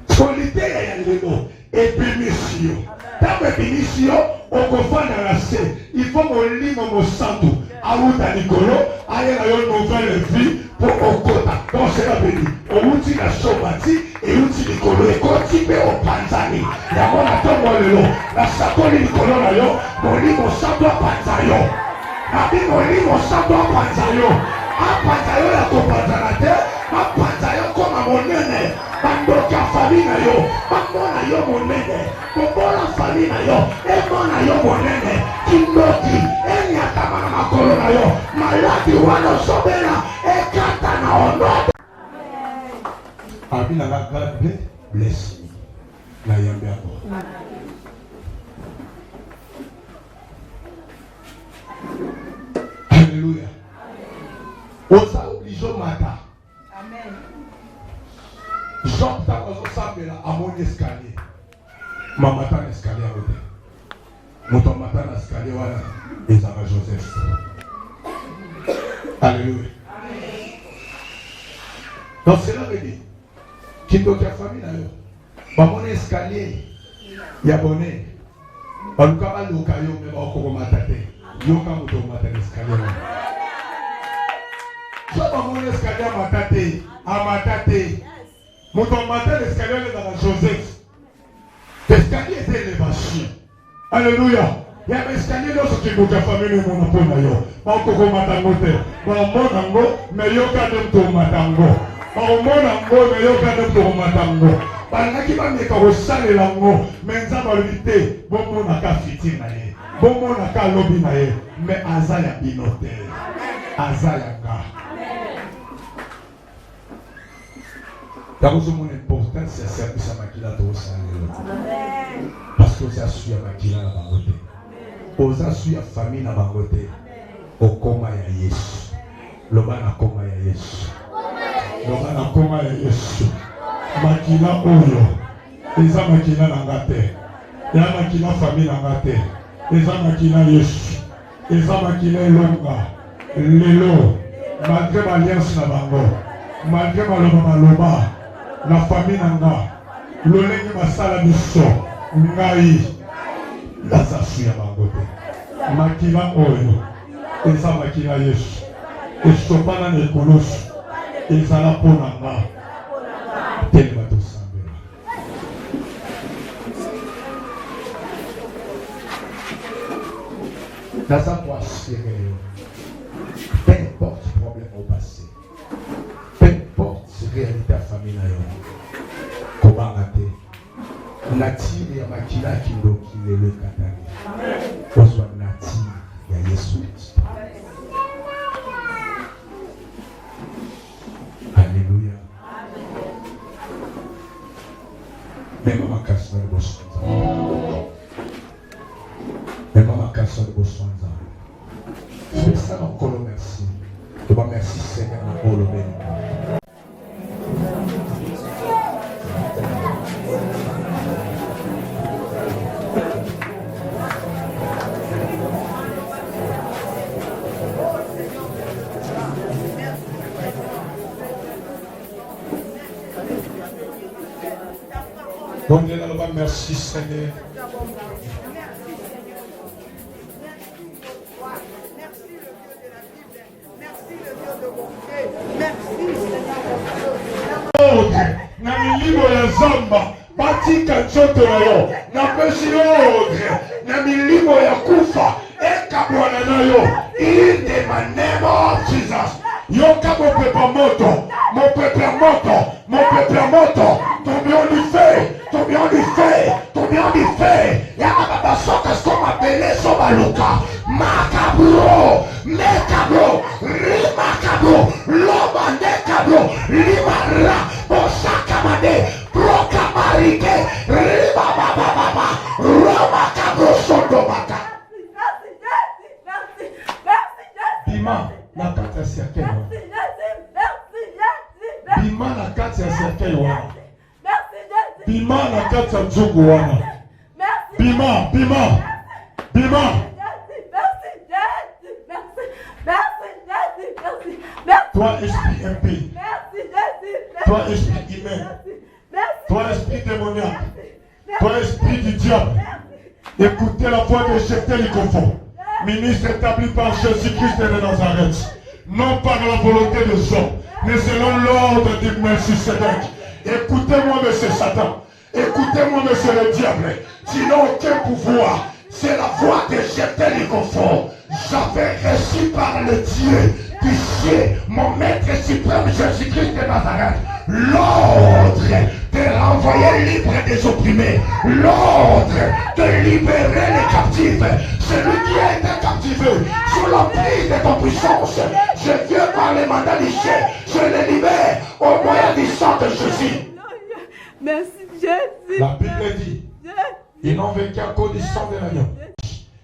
Solitaire ya lelo et bénéficio. Dans bénéficio, on confond dans la scène. Il faut mon livre mon santo. Aouta Nicolo, aïe la yon nouvelle vie pour au contact. Donc c'est la béni. On outil la chomati et outil Nicolo et continuer au Panzani. La mon attend le lot. La sakoli Nicolo na yo, mon livre santo à Panzayo. Abi mon livre santo à Panzayo. A Panzayo la copanzanate, a Panzayo comme à mon nene. Bandoka famille na yo, bamona yo monene, bobola famille na yo, emona yo monene, kindoki, enyata mana makolo na yo, maladi wana sobela, ekata na onote. Abina la God bless me. Na yambe ako. Alléluia. Osa oblige mata. Amen. Job takosambela à mon escalier. Maman t'a escalier à côté. Mon matin escalier voilà. Et ça va Joseph. Alléluia. Donc c'est là que dit. Qui doit faire famille là. Mon escalier. Il y a bonnet. On ne peut pas le caillou mais on peut mater. Yo quand on mater escalier. Je vais mon escalier à mater. Mon matin, l'escalier est dans la Joseph. L'escalier était élévation. Alléluia. Il y a un escalier là, ce qui est la famille de mon appel d'ailleurs. Pas encore comme matangote. Mon monango, mais yo quand même ton matango. Mon monango, mais yo quand même ton matango. Pendant qu'il va me faire au sale lango, mais ça va lui dire, bon monaka fiti nae. Bon monaka lobby nae. Mais Azaya binote. Azaya ga. Dans mon importance, c'est service à Makila de Amen. Parce que ça suit à Makila na bangote. Oza suit à famille na bangote. Au coma ya Yesu. Loba na coma ya Yesu. Loba na coma ya Yesu. Makila oyo. Eza Makila na ngate. Ya Makila famille na ngate. Eza Makila Yesu. Eza Makila elonga. Lelo. Malgré l'alliance na bango. Malgré maloba. La famille nanga, l'olenge masala biso, ngai, la zafi ya bangote. Makila oyo, eza makila Yesu. Esopana na ekolosi, ezala po nanga. Telema tosambela. Naza po assurer yo. Peu importe le problème au passé. Peu importe réalité à famille na yo. Kobangate. Nati ya makila kindoki lelo katani. Oswa nati ya Yesu Kristo. purification de vos soins. C'est ça encore le merci. Je vous remercie Seigneur pour le béni. Donc, merci Seigneur. Na milimo ya zamba batika nzoto na yo na pesi ordre na milimo ya kufa ekabwana na yo in the name of Jesus. Yoka mon peuple moto, mon peuple moto, mon peuple moto, combien du feu, combien du feu, combien du feu. Yaka soka soma pele soma luka, makabro, mekabro, rimakabro, loba nekabro, limara, osaka made, prokamarike, ribabababa, roma kabro sondo maka. Bima. La carte ya cercueil. Bima la carte ya cercueil wana. Bima la carte ya nzungu wana. Bima, bima, bima. Toi esprit impie. Toi esprit humain. Toi esprit démoniaque. Toi esprit du diable. Écoutez la voix de Jephthé le confond. Ministre établi par Jésus-Christ de Nazareth, non par la volonté des hommes, mais selon l'ordre du Melchisédek. Écoutez-moi, monsieur Satan. Écoutez-moi, monsieur le diable. Tu n'as aucun pouvoir. C'est la voix de Jephthé le confort. J'avais reçu par le Dieu du ciel, mon maître suprême Jésus-Christ de Nazareth, l'ordre de renvoyer libre des opprimés, l'ordre de libérer les captifs. Celui qui a été captivé sous l'emprise de ton puissance, je viens par les mandats du ciel, je les libère au moyen du sang de Jésus. Merci Jésus. La Bible dit, ils n'ont vécu à cause du sang de l'agneau.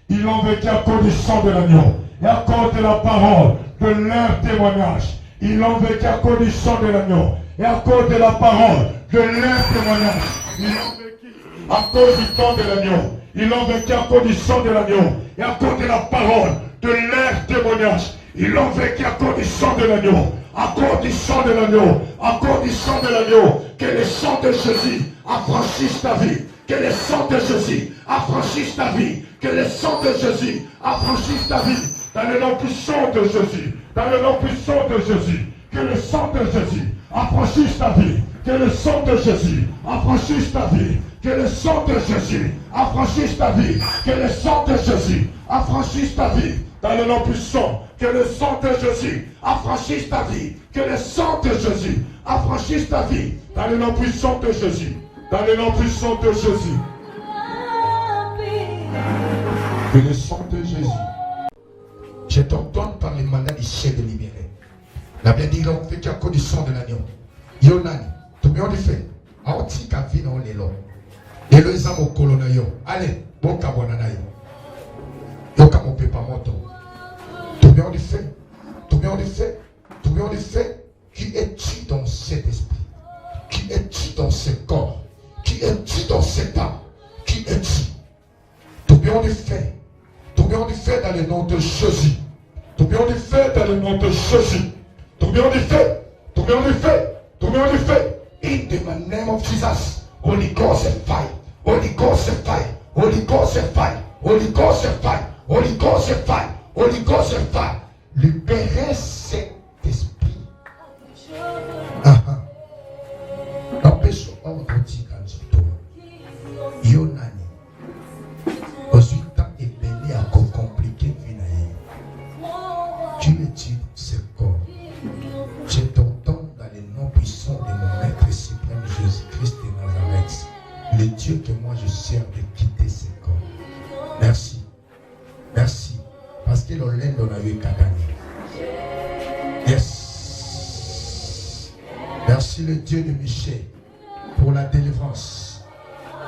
Ils l'ont vécu à cause du sang de l'agneau et à cause de la parole de leur témoignage. Ils l'ont vécu à cause du sang de l'agneau et à cause de la parole de leur témoignage. Ils l'ont vécu à cause du sang de l'agneau. Ils l'ont vécu à cause du sang de l'agneau et à cause de la parole de leur témoignage. Ils l'ont vécu à cause du sang de l'agneau, à cause du sang de l'agneau, à cause du sang de l'agneau. Que le sang de Jésus affranchisse ta vie. Que le sang de Jésus affranchisse ta vie. Que le sang de Jésus affranchisse ta vie. Dans le nom puissant de Jésus. Dans le nom puissant de Jésus. Que le sang de Jésus affranchisse ta vie. Que le sang de Jésus affranchisse ta vie. Que le sang de Jésus affranchisse ta vie. Que le sang de Jésus affranchisse ta vie. Dans le nom puissant. Que le sang de Jésus affranchisse ta vie. Que le sang de Jésus affranchisse ta vie. Dans le nom puissant de Jésus. Dans le nom puissant de Jésus. Que le sang de Jésus. Je t'ordonne par les mandats du ciel de libérer. La Bible dit qu'on fait qu'à cause du sang de l'agneau. Yonani, tout le monde fait. Aoti kavi na olelo. Elo izamo kolona yo. Allez, bon kabwana yo. Yo kamo pepa moto. Tout le monde fait. Tout le monde fait. Tout le monde fait. Qui es-tu dans cet esprit? Qui es-tu dans ce corps? Qui es-tu dans cette âme? Qui es-tu? Tout le monde fait. Tout le monde fait dans le nom de Jésus. Tout le monde fait dans le nom de Jésus. Tout le monde fait. Tout le monde fait. Tout le monde fait. In the name of Jesus. Holy Ghost and fire. Holy Ghost and fire. Holy Ghost and fire. Holy Ghost and fire. Holy Ghost and fire. Holy Ghost and fire. Libérez cet esprit. Empêche ordre d'Ikanzito. Yonani. Ensuite, tant est béni à compliquer Vinaï. Tu es-tu ce corps? Je t'entends dans les noms puissants de mon Maître suprême Jésus-Christ de Nazareth. Le Dieu que moi je sers de quitter ce corps. Merci. Merci. Parce que l'Olendo n'a eu qu'à gagner. Yes. Merci le Dieu de Michel pour la délivrance.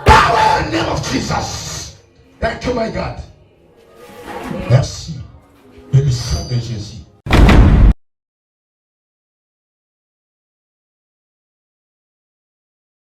Power in the name of Jesus. Thank you, my God. Merci. Et le sang de Jésus.